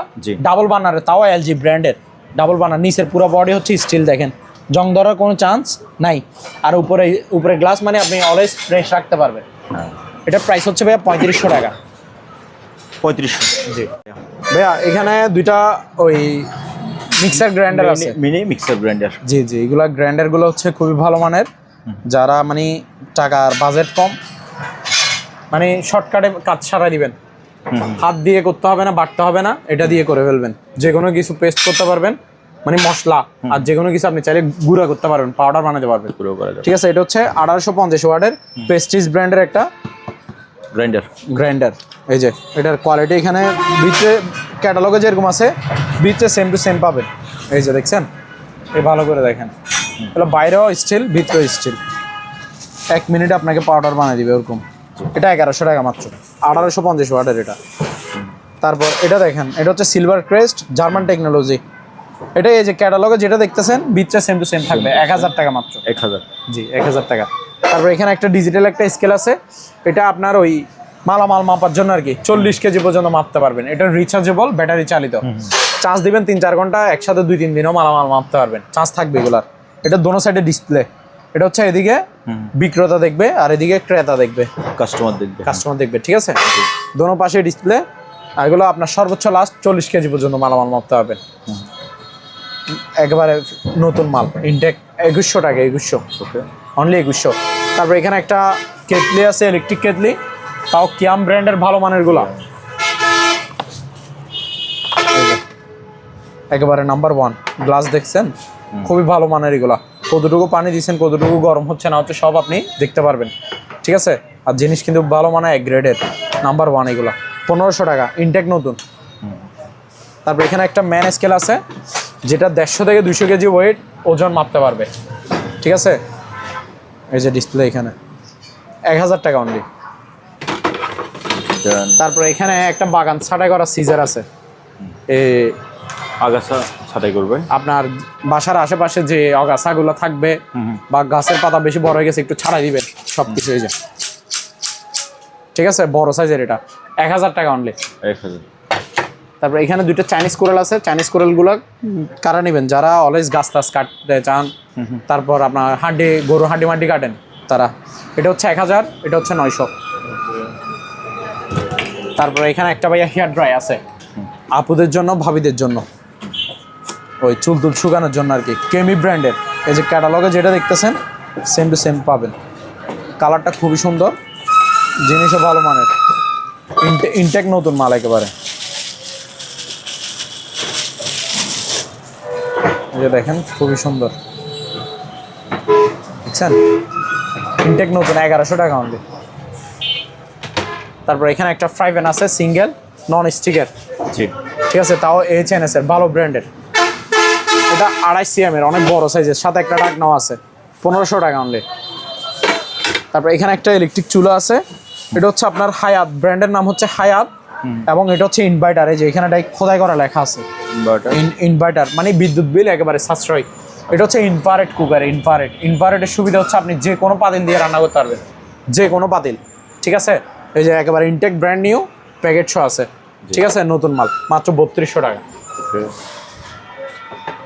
ডাবল বার্নারের, তাও LG ব্র্যান্ডের ডাবল বার্নার। নিচের পুরো বডি হচ্ছে স্টিল, দেখেন জং ধরার কোনো চান্স নাই। আর উপরে গ্লাস, মানে আপনি অলওয়েজ ফ্রেশ রাখতে পারবেন। এটার প্রাইস হচ্ছে ভাইয়া 3500 টাকা। 3500। জি ভাইয়া, এখানে দুইটা ওই মিক্সার গ্রাইন্ডার আছে, মিনি মিক্সার গ্রাইন্ডার। জি, এগুলো গ্রাইন্ডারগুলো হচ্ছে খুবই ভালো মানের। যারা মানে টাকার বাজেট কম, মানে শর্টকাটে কাজ সারা দিবেন, হাত দিয়ে করতে হবে না, বাটতে হবে না, এটা দিয়ে করে ফেলবেন। যে কোনো কিছু পেস্ট করতে পারবেন, মানে মশলা আর যে কোনো কিছু আপনি চাইলে গুঁড়া করতে পারবেন, পাউডার বানাতে পারবেন। ঠিক আছে, এটা হচ্ছে 1850 ওয়াটের প্রেস্টিজ ব্র্যান্ডের একটা গ্রাইন্ডার। এই যে এটার কোয়ালিটি এখানে ভিতরে ক্যাটালগে যেরকম আছে ভিতরে সেম টু সেম পাবেন। এই যে দেখছেন, এই ভালো করে দেখেন, এগুলো বাইরেও স্টিল, ভিতরেও স্টিল। 1 মিনিটে আপনাকে পাউডার বানিয়ে দিবে ওরকম। এটা 1100 টাকা মাত্র, 1850 ওয়াটের এটা। তারপর এটা দেখেন, এটা হচ্ছে সিলভার ক্রেস্ট, জার্মান টেকনোলজি। এটা এই যে ক্যাটালগে যেটা দেখতেছেন ভিতরে সেম টু সেম থাকবে, 1000 টাকা মাত্র। 1000? জি, 1000 টাকা। তারপর এখানে একটা ডিজিটাল একটা স্কেল আছে, এটা আপনার ওই মালামাল মাপার জন্য আর কি, 40 কেজি পর্যন্ত মাপতে পারবেন। এটা রিচার্জেবল, ব্যাটারি চালিত। চার্জ দিবেন 3-4 ঘন্টা, একসাথে 2-3 দিনও মালামাল মাপতে পারবেন, চার্জ থাকবে এগুলার। এটা দোনো সাইডে ডিসপ্লে। এটা হচ্ছে এদিকে বিক্রেতা দেখবে আর এদিকে ক্রেতা দেখবে, কাস্টমার দেখবে। ঠিক আছে, দোনো পাশে ডিসপ্লে। আর এগুলো আপনার সর্বোচ্চ লাস্ট 40 কেজি পর্যন্ত মালামাল মাপতে পারবেন। একেবারে নতুন মাল, ইনটেক। 2100 টাকা, 2100, অনলি 2100। তারপর এখানে একটা কেটলি আছে, ইলেকট্রিক কেটলি, তাও কিয়াম ব্র্যান্ডের ভালো মানের গুলা, একেবারে নাম্বার 1 গ্লাস। দেখছেন খুবই ভালো মানের এগুলা, কতটুকু পানি দিচ্ছেন, কতটুকু গরম হচ্ছে না হচ্ছে সব আপনি দেখতে পারবেন। ঠিক আছে, আর জিনিস কিন্তু ভালো মানের, এক গ্রেডের, নাম্বার 1 এগুলা। 1500 টাকা, ইনটেক নতুন। তারপর এখানে একটা ম্যান স্কেল আছে, যেটা 150 থেকে 200 কেজি ওয়েট ওজন মাপতে পারবে। ঠিক আছে, এই যে ডিসপ্লে এখানে 1000 টাকা অনলি। তারপর এখানে একটা বাগান ছাঁটাই করা সিজার আছে, এই আগাছা ছাঁটাই করবে। আপনার বাসার আশেপাশে যে আগাছাগুলো থাকবে বা গাছের পাতা বেশি বড় হয়ে গেছে, একটু ছাড়াই দিবেন সবকিছু। এই যে ঠিক আছে, বড় সাইজের, এটা 1000 টাকা অনলি। 1000। তারপর এখানে দুইটা চাইনিজ কোরাল আছে। চাইনিজ কোরালগুলো কারা নেবেন? যারা অলওয়েজ গাছ টাছ কাটতে চান, তারপর আপনার গরু হাড্ডি কাটেন তারা। এটা হচ্ছে 1000, এটা হচ্ছে 900। তারপর এখানে একটা ভাইয়া হেয়ার ড্রাই আছে, আপুদের জন্য, ভাবিদের জন্য, ওই চুল শুকানোর জন্য আর কি, কেমি ব্র্যান্ডের। এই যে ক্যাটালগে যেটা দেখতেছেন সেম টু সেম পাবেন। কালারটা খুবই সুন্দর, জিনিসও ভালো মানের, ইনটেক নতুন মাল একেবারে। এই যে দেখেন, খুবই সুন্দর, দেখছেন, ইনটেক নতুন, 1100 টাকা অনলি। তারপর এখানে একটা ফ্রাই প্যান আছে, সিঙ্গেল, নন স্টিকের। ঠিক আছে, তাও HNS এর, ভালো ব্র্যান্ডের। এটা 2.5 cm এর, অনেক বড় সাইজের, সাথে একটা ঢাকনাও আছে, 1500 টাকা অনলি। তারপর এখানে একটা ইলেকট্রিক চুলা আছে, এটা হচ্ছে আপনার হায়াত ব্র্যান্ডের, নাম হচ্ছে হায়াত, এবং এটা হচ্ছে ইনভার্টার। এই যে এখানে খোদাই করা লেখা আছে ইনভার্টার, মানে বিদ্যুৎ বিল একেবারে সাশ্রয়ী। এটা হচ্ছে ইনফ্রারেড কুকার। ইনফ্রারেডের সুবিধা হচ্ছে আপনি যে কোনো পাতিল দিয়ে রান্না করতে পারবেন, যে কোনো পাতিল। ঠিক আছে, এই যে একেবারে intact brand new, packet show আছে। ঠিক আছে, নতুন মাল, মাত্র 3200 টাকা।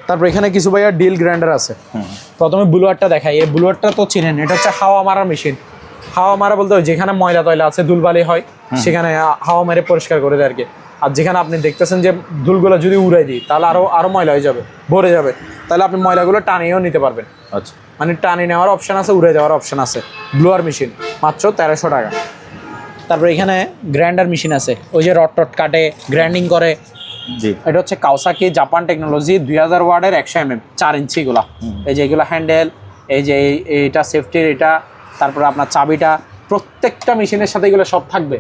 তারপর এখানে কিছু ভাইয়া ডিল গ্রাইন্ডার আছে। প্রথমে ব্লুয়ারটা দেখাই। এই ব্লুয়ারটা তো চিনেন, এটা হচ্ছে হাওয়া মারার মেশিন। হাওয়া মারা বলতে যেখানে ময়লা তয়লা আছে, ধুলবালি হয়, সেখানে হাওয়া মেরে পরিষ্কার করে দেয় আর কি। আর যেখানে আপনি দেখতেছেন যে ধুলগুলো যদি উড়াই দিই, তাহলে আরো ময়লা হয়ে যাবে, ভরে যাবে, তাহলে আপনি ময়লাগুলো টানিয়েও নিতে পারবেন। আচ্ছা, মানে টানিয়ে নেওয়ার অপশন আছে, উড়ে যাওয়ার অপশন আছে। ব্লুয়ার মেশিন মাত্র 1300 টাকা। তারপর এখানে গ্রাইন্ডার মেশিন আছে, ওই যে রড কাটে, গ্রাইন্ডিং করে। এটা হচ্ছে কাওসাকি জাপান টেকনোলজি, 2000 ওয়াটের, 100 mm, 4 ইঞ্চি এগুলা। এই যে এগুলো হ্যান্ডেল, এই যে এইটা সেফটির, এটা, তারপর আপনার চাবিটা, প্রত্যেকটা মেশিনের সাথে এগুলো সব থাকবে,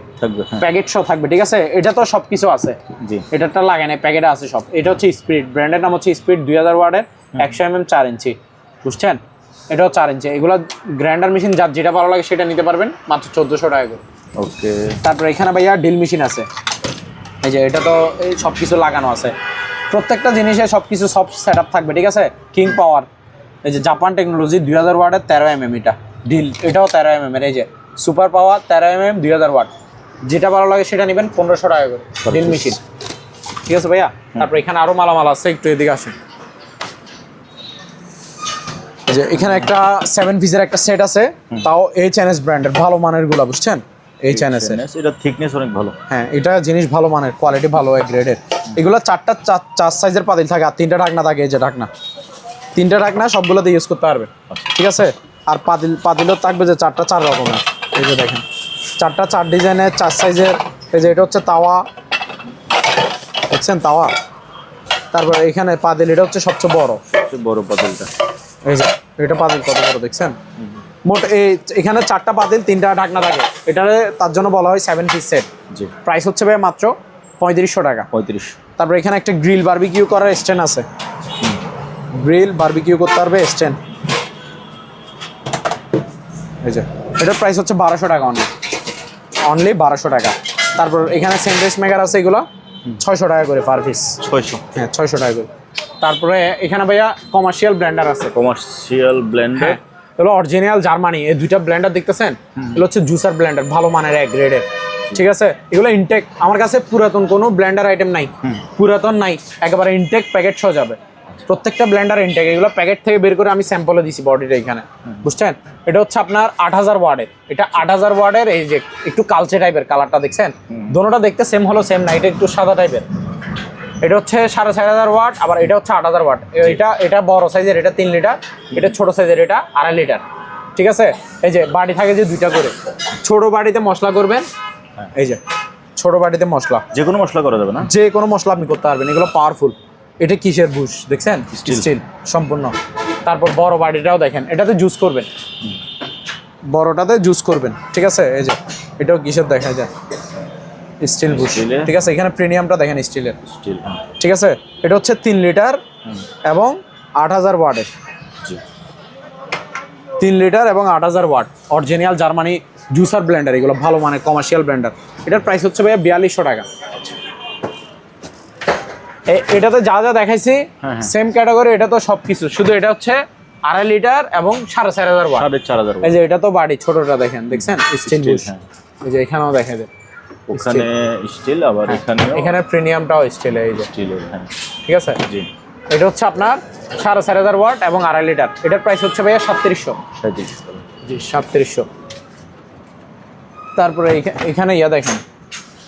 প্যাকেট সহ থাকবে। ঠিক আছে, এটা তো সব কিছু আছে, এটাটা লাগে না, প্যাকেটে আছে সব। এটা হচ্ছে স্পিড, ব্র্যান্ডের নাম হচ্ছে স্পিড, 2000 ওয়াটের, 100 mm, 4 ইঞ্চি, বুঝছেন? এটাও 4 ইঞ্চি। এগুলো গ্রাইন্ডার মেশিন, যার যেটা ভালো লাগে সেটা নিতে পারবেন, মাত্র 1400 টাকা করে। ওকে। তারপর এখানে ভাইয়া ডিল মেশিন আছে। এই যে এটা তো এই সব কিছু লাগানো আছে, প্রত্যেকটা জিনিসে সব কিছু, সব সেট আপ থাকবে। ঠিক আছে, কিং পাওয়ার, এই যে জাপান টেকনোলজি, 2000 ওয়াটের, 13 mm এটা ডিল, এটাও 13 mm এর। এই যে সুপার পাওয়ার, 13 mm, 2000 ওয়াট, যেটা ভালো লাগে সেটা নেবেন, 1500 টাকা করে ডিল মেশিন। ঠিক আছে ভাইয়া। তারপর এখানে আরো মালামাল আছে, একটু এদিকে আসেন। এই যে এখানে একটা 7 পিসের একটা সেট আছে, তাও HNS ব্র্যান্ডের, ভালো মানের গুলা, বুঝছেন? HNS এর, এটা থিকনেস অনেক ভালো। হ্যাঁ, এটা জিনিস ভালো মানের, কোয়ালিটি ভালো, এক গ্রেডের। এগুলো 4 সাইজের পাতিল থাকে, আর 3টা ঢাকনা থাকে। এই যে ঢাকনা, 3টা ঢাকনা, সবগুলোতে ইউজ করতে পারবে। ঠিক আছে, আর পাতিলও থাকবে যে 4 রকমের। এই যে দেখেন, 4 ডিজাইনের, 4 সাইজের এই যে এটা হচ্ছে তাওয়া, দেখছেন তাওয়া। তারপর এখানে পাতিল, এটা হচ্ছে সবচেয়ে বড়, সবচেয়ে বড় পাতিলটা। এই যে এটা পাতিল কত বড় দেখছেন। মোট এখানে 4টা পাতিল 3টা ঢাকনা থাকে। এটা তার জন্য বলা হয় 7 পিস সেট। জি। প্রাইস হচ্ছে ভাই মাত্র 3500 টাকা। 3500। তারপর এখানে একটা গ্রিল বারবিকিউ করার স্ট্যান্ড আছে, গ্রিল বারবিকিউ করতে পারবে স্ট্যান্ড। এই যে এটার প্রাইস হচ্ছে 1200 টাকা অনলি 1200 টাকা। তারপর এখানে স্যান্ডউইচ মেকার আছে, এগুলো 600 টাকা করে পার পিস। 600? হ্যাঁ 600 টাকা করে। তারপরে এখানে ভাইয়া কমার্শিয়াল ব্লেন্ডার আছে। কমার্শিয়াল ব্লেন্ডার, এগুলো অরিজিনাল জার্মানি। এই দুইটা ব্লেন্ডার দেখতেছেন, এগুলো হচ্ছে জুসার ব্লেন্ডার, ভালো মানের এক গ্রেডের। ঠিক আছে, এগুলো ইনটেক। আমার কাছে পুরাতন কোনো ব্লেন্ডার আইটেম নাই, পুরাতন নাই, একেবারে ইনটেক প্যাকেট সহ যাবে। প্রত্যেকটা ব্লেন্ডার ইনটেক। এগুলো প্যাকেট থেকে বের করে আমি স্যাম্পলে দিছি বডিটা এখানে, বুঝছেন। এটা হচ্ছে আপনার 8000 ওয়াটের। এটা 8000 ওয়াটের। এই যে একটু কালচে টাইপের কালারটা দেখছেন, দোনোটা দেখতে সেম হলো সেম না, এটা একটু সাদা টাইপের। এটা হচ্ছে 4500 ওয়াট, আবার এটা হচ্ছে 8000 ওয়াট। এটা বড় সাইজের, এটা 3 লিটার, এটা ছোট সাইজের, এটা 2.5 লিটার। ঠিক আছে, এই যে বাড়ি থাকে যে 2টা করে। ছোট বাড়িতে মশলা করবেন, এই যে ছোট বাড়িতে মশলা, যে কোনো মশলা করা যাবে না, যে কোনো মশলা আপনি করতে পারবেন। এগুলো পাওয়ারফুল। এটা কিসের বুশ দেখছেন, স্টিল সম্পূর্ণ। তারপর বড় বাড়িটাও দেখেন, এটাতে জুস করবেন, বড়টাতে জুস করবেন। ঠিক আছে, এই যে এটাও কিসের দেখা যায়, স্টিল বুশ। ঠিক আছে, এখানে প্রিমিয়ামটা দেখেন স্টিলের। স্টিল। ঠিক আছে, এটা হচ্ছে 3 লিটার এবং 8000 ওয়াটের। 3 লিটার এবং 8000 watt original Germany juicer blender. এগুলো ভালো মানের কমার্শিয়াল ব্লেন্ডার। এটার প্রাইস হচ্ছে ভাইয়া 4200 টাকা। এটাতে যা যা দেখাইছি সেম ক্যাটাগরি, এটা তো সব কিছু, শুধু এটা হচ্ছে 2.5 লিটার এবং 4500 ওয়াট। 4500। এই যে এটা তো বাড়ি ছোটটা দেখেন, দেখছেন স্টিল বুশ। এই যে এখানেও দেখা যায়, ওখানে স্টিল, আবার এখানে প্রিমিয়ামটাও স্টিল। এই যে স্টিলের। হ্যাঁ, ঠিক আছে। জি। এটা হচ্ছে আপনার 4500 ওয়াট এবং 2.5 লিটার। এটার প্রাইস হচ্ছে ভাইয়া 3700। জি 3700। তারপরে এখানে দেখেন,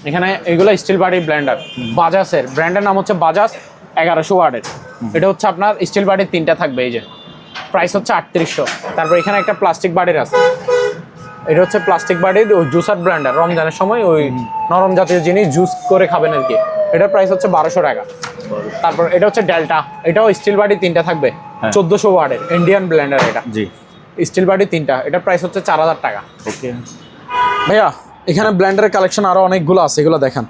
এখানে এগুলো স্টিল বাড়ি ব্লেন্ডার, বাজাজের ব্র্যান্ডের নাম হচ্ছে বাজাজ 1100 ওয়াটের। এটা হচ্ছে আপনার স্টিল বাড়ির 3টা থাকবে। এই যে প্রাইস হচ্ছে 3800। তারপর এখানে একটা প্লাস্টিক বাড়ির আছে, এটা হচ্ছে প্লাস্টিক বাড়ির ওই জুসার ব্লেন্ডার, রমজানের সময় ওই নরম জাতীয় জিনিস জুস করে খাবেন আর কি। এটার প্রাইস হচ্ছে 1200 টাকা। তারপর এটা হচ্ছে ডেল্টা, এটাও স্টিল বাড়ি 3টা থাকবে, 1400 ওয়াটের ইন্ডিয়ান ব্লেন্ডার। এটা জি স্টিল বাড়ি 3টা, এটার প্রাইস হচ্ছে 4000 টাকা। ওকে ভাইয়া এখানে ব্লেন্ডারের কালেকশন আরো অনেকগুলো আছে, এগুলো দেখেন।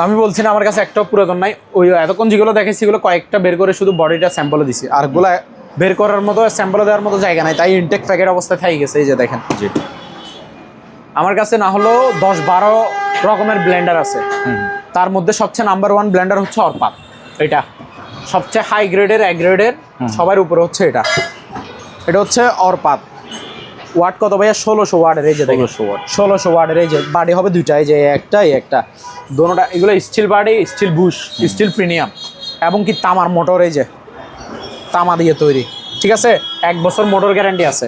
আমি বলছি না আমার কাছে একটাও পুরাতন নাই। ওই এতক্ষণ যেগুলো দেখেছি এগুলো কয়েকটা বের করে শুধু বডিটা স্যাম্পলে দিছি, আর গুলো বের করার মতো স্যাম্পলে দেওয়ার মতো জায়গা নাই, তাই ইনটেক প্যাকেট অবস্থায় থাই গেছে। এই যে দেখেন, জি। আমার কাছে না হলেও 10-12 রকমের ব্লেন্ডার আছে। তার মধ্যে সবচেয়ে নাম্বার 1 ব্লেন্ডার হচ্ছে অরপাত। এটা সবচেয়ে হাই গ্রেডের, এক গ্রেডের, সবার উপরে হচ্ছে এটা। এটা হচ্ছে অরপাত। ওয়াট কত ভাইয়া? 1600 ওয়াটের। এই যে দেখেন 1600 ওয়াটের। এই যে বাড়ি হবে 2টা, এই যে একটা দোনোটা। এগুলো স্টিল বাড়ি, স্টিল বুশ, স্টিল প্রিমিয়াম এবং কি তামার মোটর। এই যে তামা দিয়ে তৈরি। ঠিক আছে, 1 বছর মোটর গ্যারান্টি আছে।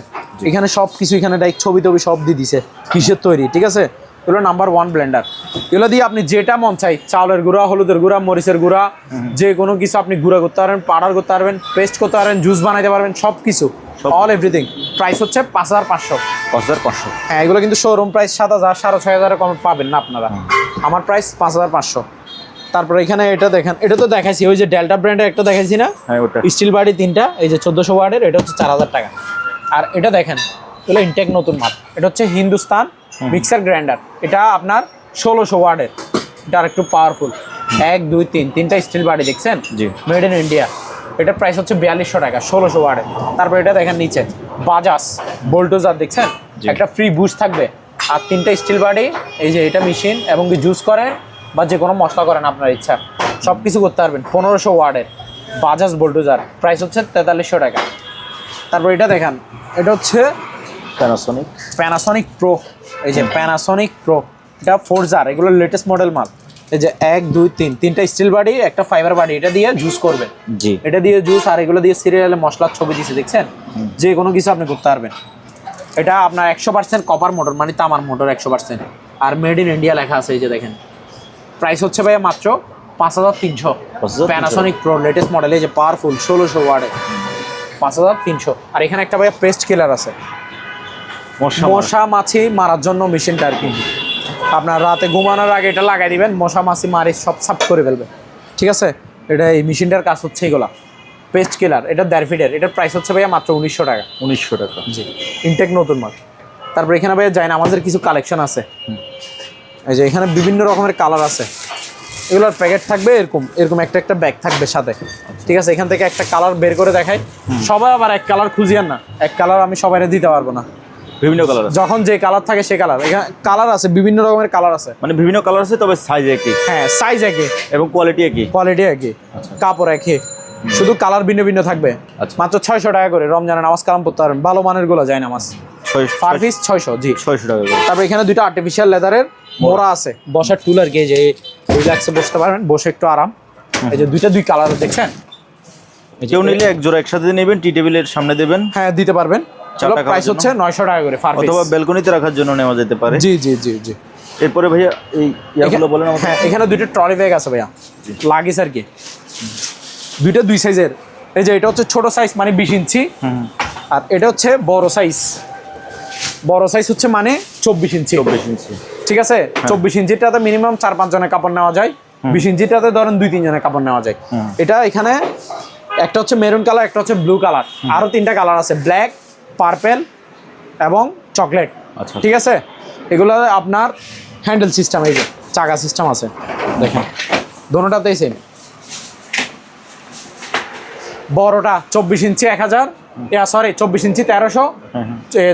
এখানে সব কিছু, এখানে ছবি সব দিয়ে দিছে কিসের তৈরি। ঠিক আছে, এগুলো নাম্বার 1 ব্লেন্ডার। এগুলো দিয়ে আপনি যেটা মন চাই, চাউলের গুঁড়া, হলুদের গুঁড়া, মরিচের গুঁড়া, যে কোনো কিছু আপনি গুঁড়া করতে পারবেন, পাউডার করতে পারবেন, পেস্ট করতে পারবেন, জুস বানাইতে পারবেন, সব কিছু, অল এভরিথিং। প্রাইস হচ্ছে 5500। 5500। হ্যাঁ, এগুলো কিন্তু শোরুম প্রাইস 7000, 6500 কম পাবেন না আপনারা। আমার প্রাইস 5500। তারপরে এখানে এটা দেখেন, এটা তো দেখাইছি, ওই যে ডেল্টা ব্র্যান্ডের একটা দেখাইছি না, স্টিল বাড়ি 3টা, এই যে 1400 ওয়াটের। এটা হচ্ছে 4000 টাকা। আর এটা দেখেন, এগুলো ইনটেক নতুন মাল। এটা হচ্ছে হিন্দুস্তান মিক্সার গ্রাইন্ডার। এটা আপনার 1600 ওয়াটের। এটা আর একটু পাওয়ারফুল। 1 2 3 3টা স্টিল বাড়ি দেখছেন, মেড ইন ইন্ডিয়া। এটার প্রাইস হচ্ছে 4200 টাকা, 1600 ওয়াটের। তারপর এটা দেখেন নিচে বাজাজ বোল্টোজার দেখছেন, একটা ফ্রি বুশ থাকবে, আর 3টা স্টিল বাড়ি। এই যে এটা মেশিন, এবং কি জুস করেন বা যে কোনো মশলা করেন আপনার ইচ্ছা, সব কিছু করতে পারবেন। 1500 ওয়াটের বাজাজ বোল্টোজার, প্রাইস হচ্ছে 4300 টাকা। তারপর এটা দেখেন, এটা হচ্ছে প্যানাসনিক প্রো। এই যে প্যানাসনিক প্রো, এটা 4 এগুলো লেটেস্ট মডেল মাল। এই যে 1 2 3 3টা স্টিল বাড়ি, একটা ফাইবার বাড়ি। এটা দিয়ে জুস করবেন, এটা দিয়ে জুস, আর এগুলো দিয়ে সিরিয়ালে মশলার ছবি দিচ্ছে দেখছেন, যে কোনো কিছু আপনি করতে পারবেন। এটা আপনার 100% কপার মোটর, মানে তামার মোটর 100%, আর মেড ইন ইন্ডিয়া লেখা আছে। এই যে দেখেন, প্রাইস হচ্ছে ভাইয়া মাত্র 5300। প্যানাসনিক প্রো লেটেস্ট মডেল, এই যে পাওয়ারফুল 1600 ওয়াটের, 5300। আর এখানে একটা ভাইয়া পেস্ট কিলার আছে, মশা মাছি মারার জন্য মেশিনটা আর কি। আপনার রাতে ঘুমানোর আগে এটা লাগাই দিবেন, মশা মাছি মারি সব সাফ করে ফেলবে। ঠিক আছে, এটা এই মেশিনটার কাজ হচ্ছে এগুলা পেস্ট কিলার। এটা 1.5 ফিটের, এটার প্রাইস হচ্ছে ভাইয়া মাত্র 1900 টাকা। 1900 টাকা। জি, ইনটেক নতুন মাল। তারপর এখানে ভাইয়া যায় না, আমাদের কিছু কালেকশন আছে। এই যে এখানে বিভিন্ন রকমের কালার আছে, এগুলোর প্যাকেট থাকবে এরকম এরকম একটা একটা ব্যাগ থাকবে সাথে। ঠিক আছে, এখান থেকে একটা কালার বের করে দেখাই। সবাই আবার এক কালার খুঁজিয়েন না, এক কালার আমি সবাইরে দিতে পারবো না, বিভিন্ন কালার আছে, যখন যে কালার থাকে সে কালার। এখানে কালার আছে, বিভিন্ন রকমের কালার আছে, মানে বিভিন্ন কালার আছে, তবে সাইজ একই। হ্যাঁ, সাইজ একই এবং কোয়ালিটি একই। কোয়ালিটি একই, কাপড় একই, শুধু কালার ভিন্ন ভিন্ন থাকবে। আচ্ছা। মাত্র 600 টাকা করে রমজানে নামাজ কালাম পড়তে পারবেন, ভালো মানের গুলো যায় নামাজ। Per piece 600। জি, 600 টাকা করে। তারপর এখানে দুইটা আর্টিফিশিয়াল লেদারের মোড়া আছে, বসার টুল আর কি, যে রিল্যাক্সে বসতে পারবেন, বসে একটু আরাম। এই যে দুই কালার দেখছেন, কেউ নিলে এক জোড়া একসাথে নেবেন, টি টেবিলের সামনে দেবেন। হ্যাঁ, দিতে পারবেন। চারটা প্রাইস হচ্ছে 900 টাকা করে পার পিস, অথবা ব্যালকনিতে রাখার জন্য নেওয়া যেতে পারে। জি জি জি জি। এরপরে ভাইয়া এই ইয়াগুলো বলেন আমাদের। হ্যাঁ, এখানে দুইটা ট্রলি ব্যাগ আছে ভাইয়া, লাগিস আর কি, দুইটা 2 সাইজের। এই যে এটা হচ্ছে ছোট সাইজ মানে 20 ইঞ্চি, আর এটা হচ্ছে বড় সাইজ। বড় সাইজ হচ্ছে মানে 24 ইঞ্চি। 24 ইঞ্চি। ঠিক আছে, 24 ইঞ্চিটাতে মিনিমাম 4-5 জনের কাপড় নেওয়া যায়, 20 ইঞ্চিটাতে ধরেন 2-3 জনের কাপড় নেওয়া যায়। এটা এখানে একটা হচ্ছে মেরুন কালার, একটা হচ্ছে ব্লু কালার, আরো 3টা কালার আছে, ব্ল্যাক, পার্পেল এবং চকলেট। আচ্ছা, ঠিক আছে, এগুলো আপনার হ্যান্ডেল সিস্টেম, এই যে চাকা সিস্টেম আছে দেখেন, দোনোটাতেই সেম। বড়টা 24 ইঞ্চি 1000, সরি 24 ইঞ্চি 1300,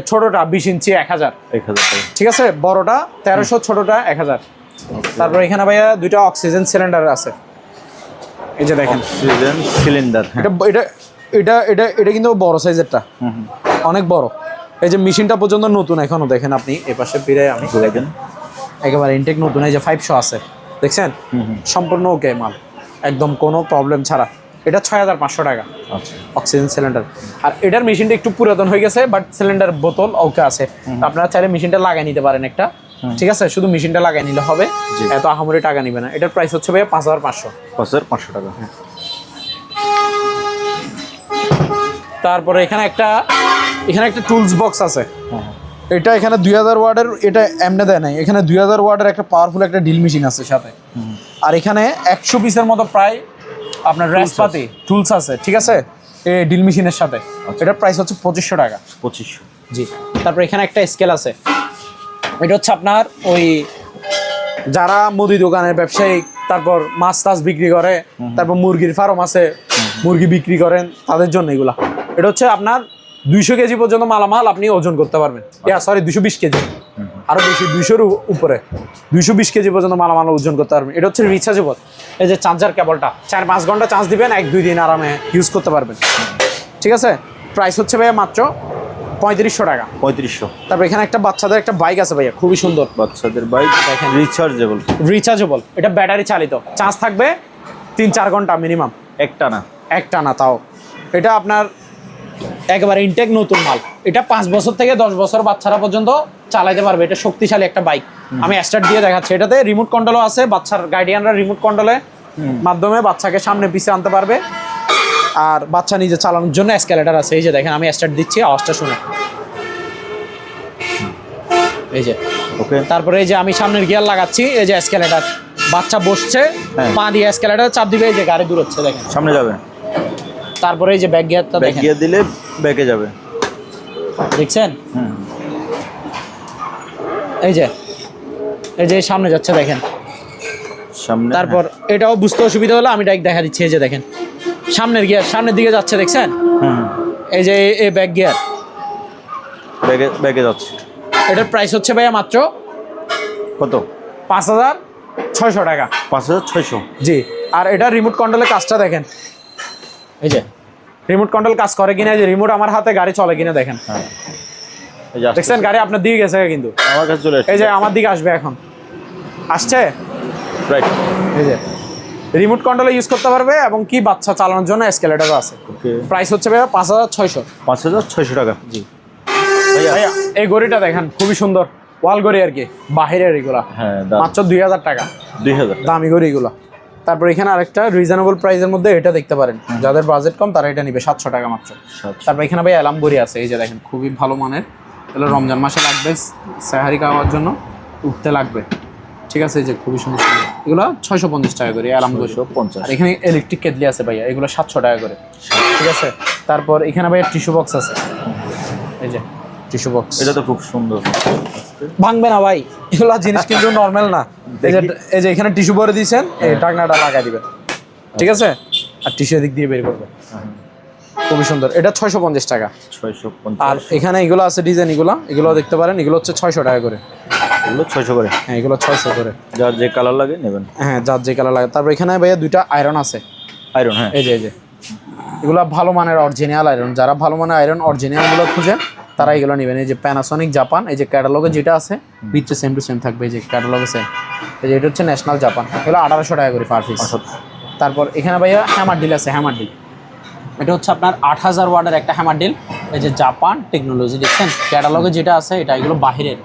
ছোটটা 20 ইঞ্চি 1000। 1000 টাকা। ঠিক আছে, বড়টা 1300, ছোটটা 1000। তারপর এখানে ভাইয়া দুইটা অক্সিজেন সিলিন্ডার আছে, এই যে দেখেন অক্সিজেন সিলিন্ডার। এটা এটা এটা এটা এটা কিন্তু বড় সাইজেরটা, অনেক বড়। এই যে মেশিনটা পর্যন্ত নতুন এখনো, দেখেন আপনি এপাশে ফিরে আমি দেখেন একেবারে ইনটেক নতুন। এই যে 500 আছে দেখছেন, সম্পূর্ণ ওকে মাল, একদম কোনো প্রবলেম ছাড়া। এটা 6500 টাকা। আচ্ছা, অক্সিজেন সিলিন্ডার। আর এটার মেশিনটা একটু পুরাতন হয়ে গেছে, বাট সিলিন্ডার বোতল ওকে আছে, আপনারা চাইলে মেশিনটা লাগিয়ে নিতে পারেন একটা। ঠিক আছে, শুধু মেশিনটা লাগিয়ে নিলে হবে, এত আহামরি টাকা নিবে না। এটার প্রাইস হচ্ছে ভাইয়া 5500। 5500 টাকা। তারপরে এখানে একটা টুলস বক্স আছে, এটা এখানে 2000 ওয়াটের, এটা এমনি দেয় নাই, এখানে 2000 ওয়াটের একটা পাওয়ারফুল একটা ড্রিল মেশিন আছে সাথে। আর এখানে 100 পিসের মতো প্রায় আপনার রেসপাতি টুলস আছে। ঠিক আছে, এই ড্রিল মেশিনের সাথে। এটার প্রাইস হচ্ছে 2500 টাকা। 2500। জি। তারপর এখানে একটা স্কেল আছে, এটা হচ্ছে আপনার ওই যারা মুদি দোকানের ব্যবসায়ী, তারপর মাছ টাছ বিক্রি করে, তারপর মুরগির ফার্ম আছে, মুরগি বিক্রি করেন, তাদের জন্য এগুলা। এটা হচ্ছে আপনার 200 কেজি পর্যন্ত মালামাল আপনি ওজন করতে পারবেন। সরি 220 কেজি, আরো বেশি, 200-র উপরে 220 কেজি পর্যন্ত মালামাল ওজন করতে পারবেন। এটা হচ্ছে রিচার্জেবল, এই যে চার্জার কেবলটা 4-5 ঘন্টা চার্জ দিবেন, 1-2 দিন আরামে ইউজ করতে পারবেন। ঠিক আছে, প্রাইস হচ্ছে ভাইয়া মাত্র 3500 টাকা। 3500। তারপর এখানে একটা বাচ্চাদের একটা বাইক আছে ভাইয়া, খুবই সুন্দর বাচ্চাদের বাইক, দেখেন রিচার্জেবল। এটা ব্যাটারি চালিত, চার্জ থাকবে 3-4 ঘন্টা মিনিমাম, একটা না তাও। এটা আপনার একেবারে ইনটেক নতুন মাল। এটা 5 বছর থেকে 10 বছর বাচ্চারা পর্যন্ত চালাতে পারবে। এটা শক্তিশালী একটা বাইক, আমি স্টার্ট দিয়ে দেখাচ্ছি। এটাতে রিমোট কন্ট্রোলও আছে, বাচ্চার গার্ডিয়ানরা রিমোট কন্ট্রোলের মাধ্যমে বাচ্চাকে সামনে পিছিয়ে আনতে পারবে। আর বাচ্চা নিজে চালানোর জন্য এসকেলেটর আছে, এই যে দেখেন আমি স্টার্ট দিচ্ছি, আওয়াজটা শুনে, এই যে ওকে। তারপরে এই যে আমি সামনের গিয়ার লাগাচ্ছি, এই যে এসকেলেটর, বাচ্চা বসছে, পা দিয়ে এসকেলেটর চাপ দিবে, এই যে গাড়ি দূর হচ্ছে দেখেন, সামনে যাবে। তারপরে এই যে ব্যাক গিয়ারটা দেখেন, গিয়ার দিলে ব্যাকে যাবে, দেখছেন? এই যে সামনে যাচ্ছে দেখেন সামনে। তারপর এটাও বুঝতে অসুবিধা হলে আমি ডাইরেক্ট দেখা দিচ্ছি, এই যে দেখেন সামনের গিয়ার সামনের দিকে যাচ্ছে, দেখছেন? এই যে এই ব্যাক গিয়ার ব্যাকে যাচ্ছে। এটার প্রাইস হচ্ছে ভাইয়া মাত্র কত? 5600 টাকা। 5600। জি। আর এটা রিমোট কন্ট্রোলের কাজটা দেখেন, এই যে রিমোট কন্ট্রোল কাজ করে কিনা, যে রিমোট আমার হাতে, গাড়ি চলে কিনা দেখেন। দেখছেন গাড়ি আপনার দিকে গেছে, কিন্তু আমার কাছে চলে আসছে, এই যে আমার দিকে আসবে, এখন আসছে, রাইট। এই যে রিমোট কন্ট্রোলে ইউজ করতে পারবে, এবং কি বাচ্চা চালানোর জন্য এসকেলেটরও আছে। প্রাইস হচ্ছে ভাইয়া 5600 টাকা। জি ভাইয়া, এই ঘড়িটা দেখেন খুবই সুন্দর, ওয়াল ঘড়ি আর কি, বাহিরের এগুলা, মাত্র 2000 টাকা। 2000 দামি ঘড়ি এগুলো। তারপর এখানে আরেকটা রিজনেবল প্রাইসের মধ্যে এটা দেখতে পারেন, যাদের বাজেট কম তারা এটা নিবে 700 টাকা মাত্র। তারপর এখানে ভাই অ্যালার্ম ঘড়ি আছে, এই যে দেখেন খুবই ভালো মানের, এগুলো রমজান মাসে লাগবে, সেহারি খাওয়ার জন্য উঠতে লাগবে। ঠিক আছে, এই যে খুবই সুন্দর সুন্দর এগুলো 650 টাকা করে অ্যালার্ম করে। 650। আর এখানে ইলেকট্রিক কেটলি আছে ভাইয়া, এগুলো 700 টাকা করে। ঠিক আছে, তারপর এখানে ভাইয়া টিস্যু বক্স আছে, এই যে টিস্যু বক্স। এটা তো খুব সুন্দর, ভাঙবে না ভাই, এগুলো জিনিস কিন্তু নরমাল না। এই যে এখানে টিস্যু ভরে দিয়েছেন, এই ঢাকনাটা লাগাই দিবেন, ঠিক আছে, আর টিস্যু এদিক দিয়ে বের করবেন। খুবই সুন্দর, এটা 650 টাকা। 650। আর এখানে এগুলো আছে ডিজাইন, এগুলো দেখতে পারেন, এগুলো হচ্ছে 600 টাকা করে। এগুলো 600 করে? হ্যাঁ, এগুলো 600 করে, যার যে কালার লাগে নেবেন। হ্যাঁ, যার যে কালার লাগে। তারপর এখানে ভাইয়া দুইটা আয়রন আছে, আয়রন। হ্যাঁ, এই যে এগুলো ভালো মানের অরিজিনাল আয়রন। যারা ভালো মানের আয়রন অরিজিনালগুলো খুঁজেন তারা এগুলো নেবেন। এই যে প্যানাসনিক জাপান, এই যে ক্যাটালগে যেটা আছে ভিতরে সেম টু সেম থাকবে, এই যে ক্যাটালগে সেম। এই যে এটা হচ্ছে ন্যাশনাল জাপান, এগুলো 1800 টাকা করে পার পিস। তারপর এখানে ভাইয়া হ্যামার ডিল আছে, হ্যামার ডিল। এটা হচ্ছে আপনার 8000 ওয়াটের একটা হ্যামার ডিল। এই যে জাপান টেকনোলজি দেখছেন, ক্যাটালগে যেটা আছে এটা, এগুলো বাহিরের।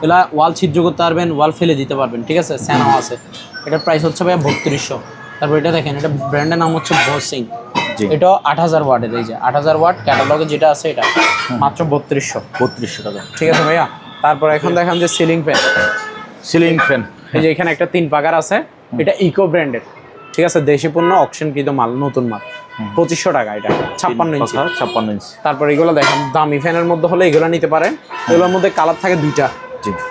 এগুলো ওয়াল ছিদ্র করতে পারবেন, ওয়াল ফেলে দিতে পারবেন, ঠিক আছে, স্যানাও আছে। এটার প্রাইস হচ্ছে ভাইয়া 3200। তারপর এটা দেখেন, এটা ব্র্যান্ডের নাম হচ্ছে বসিং, এটাও 8000 ওয়াটের। এই যে 8000 ওয়াট ক্যাটালগে যেটা আছে এটা মাত্র 3200 টাকা। ঠিক আছে ভাইয়া। তারপর এখন দেখেন যে সিলিং ফ্যান, সিলিং ফ্যান। এই যে এখানে একটা 3 পাকার আছে, এটা ইকো ব্র্যান্ডের, ঠিক আছে, দেশি পণ্য, অকশনকৃত মাল, নতুন মাল, 2500 টাকা। এটা 56 ইঞ্চি। 56 ইঞ্চি। তারপর এগুলো দেখেন দামি ফ্যানের মধ্যে হলে এগুলো নিতে পারেন। এগুলোর মধ্যে কালার থাকে দুইটা,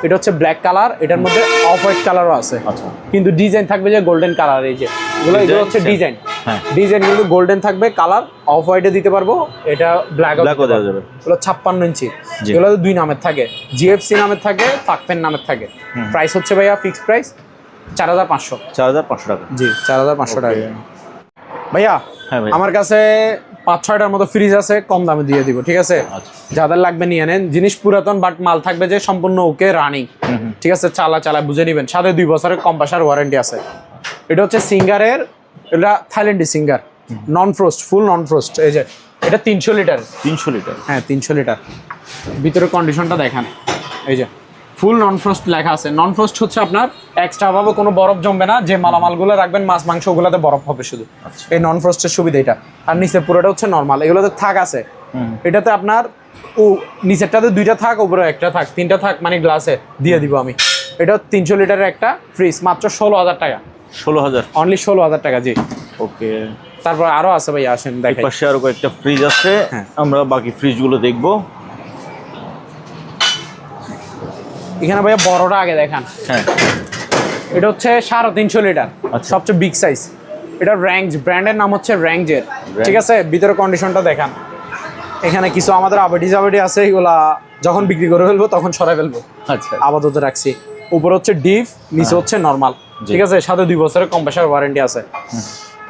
এটা হচ্ছে ব্ল্যাক কালার, এটার মধ্যে অফ হোয়াইট কালারও আছে। আচ্ছা, কিন্তু ডিজাইন থাকবে যে গোল্ডেন কালার। এই যে এগুলো হচ্ছে ডিজাইন, হ্যাঁ, ডিজাইন কিন্তু গোল্ডেন থাকবে, কালার অফ হোয়াইটে দিতে পারবো, এটা ব্ল্যাকও দেওয়া যাবে। এগুলো 56 ইঞ্চি। এগুলো দুই নামের থাকে, জিএফসি নামের থাকে, ফাকফেন নামের থাকে। প্রাইস হচ্ছে ভাইয়া ফিক্সড প্রাইস 4500। 4500 টাকা। জি, 4500 টাকা। ভাইয়া হ্যাঁ ভাই, আমার কাছে 5-6টার মতো ফ্রিজ আছে, কম দামে দিয়ে দিব, ঠিক আছে। যাদের লাগবে নিয়ে নেন। জিনিস পুরাতন, বাট মাল থাকবে যে সম্পূর্ণ ওকে রানিং, ঠিক আছে, চালা বুঝে নেবেন। সাথে 2 বছরের কম্প্রেসার ওয়ারেন্টি আছে। এটা হচ্ছে সিঙ্গারের, এটা থাইল্যান্ডি সিঙ্গার, নন ফ্রোস্ট, ফুল নন ফ্রোস্ট। এই যে এটা 300 লিটার। 300 লিটার? হ্যাঁ, 300 লিটার। ভিতরে কন্ডিশনটা দেখান, এই যে ফুল নন ফ্রোস্ট লেখা আছে। নন ফ্রোস্ট হচ্ছে আপনার এক্সট্রা ভাবে কোনো বরফ জমবে না, যে মালামালগুলো রাখবেন মাছ মাংস ওগুলোতে বরফ হবে শুধু। এই নন ফ্রোস্টের সুবিধা এটা। আর নিচে পুরোটা হচ্ছে নর্মাল, এগুলোতে থাক আছে। এটাতে আপনার নিচেরটাতে 2টা থাক, উপরে একটা থাক, 3টা থাক, মানে গ্লাসে দিয়ে দিব আমি। এটা 300 লিটারের একটা ফ্রিজ, মাত্র 16000 টাকা। 16000? অনলি 16000 টাকা, জি। ওকে। তারপর আরো আছে ভাই, আসেন দেখাই। পাশে আরো কয়েকটা ফ্রিজ আছে, আমরা বাকি ফ্রিজগুলো দেখবো। এখানে ভাইয়া বড়টা আগে দেখান। হ্যাঁ, এটা হচ্ছে 350 লিটার, সবচেয়ে বিগ সাইজ। এটা র্যাঙ্জ, ব্র্যান্ডের নাম হচ্ছে র্যাঙ্জের, ঠিক আছে। ভিতরে কন্ডিশনটা দেখান। এখানে কিছু আমাদের আবেটি আছে, এগুলা যখন বিক্রি করে ফেলবো তখন সরাই ফেলবো, আচ্ছা, আপাতত রাখছি। উপরে হচ্ছে ডিপ, নিচে হচ্ছে নর্মাল, ঠিক আছে। সাথে 2 বছরের কম্প্রেসার ওয়ারেন্টি আছে।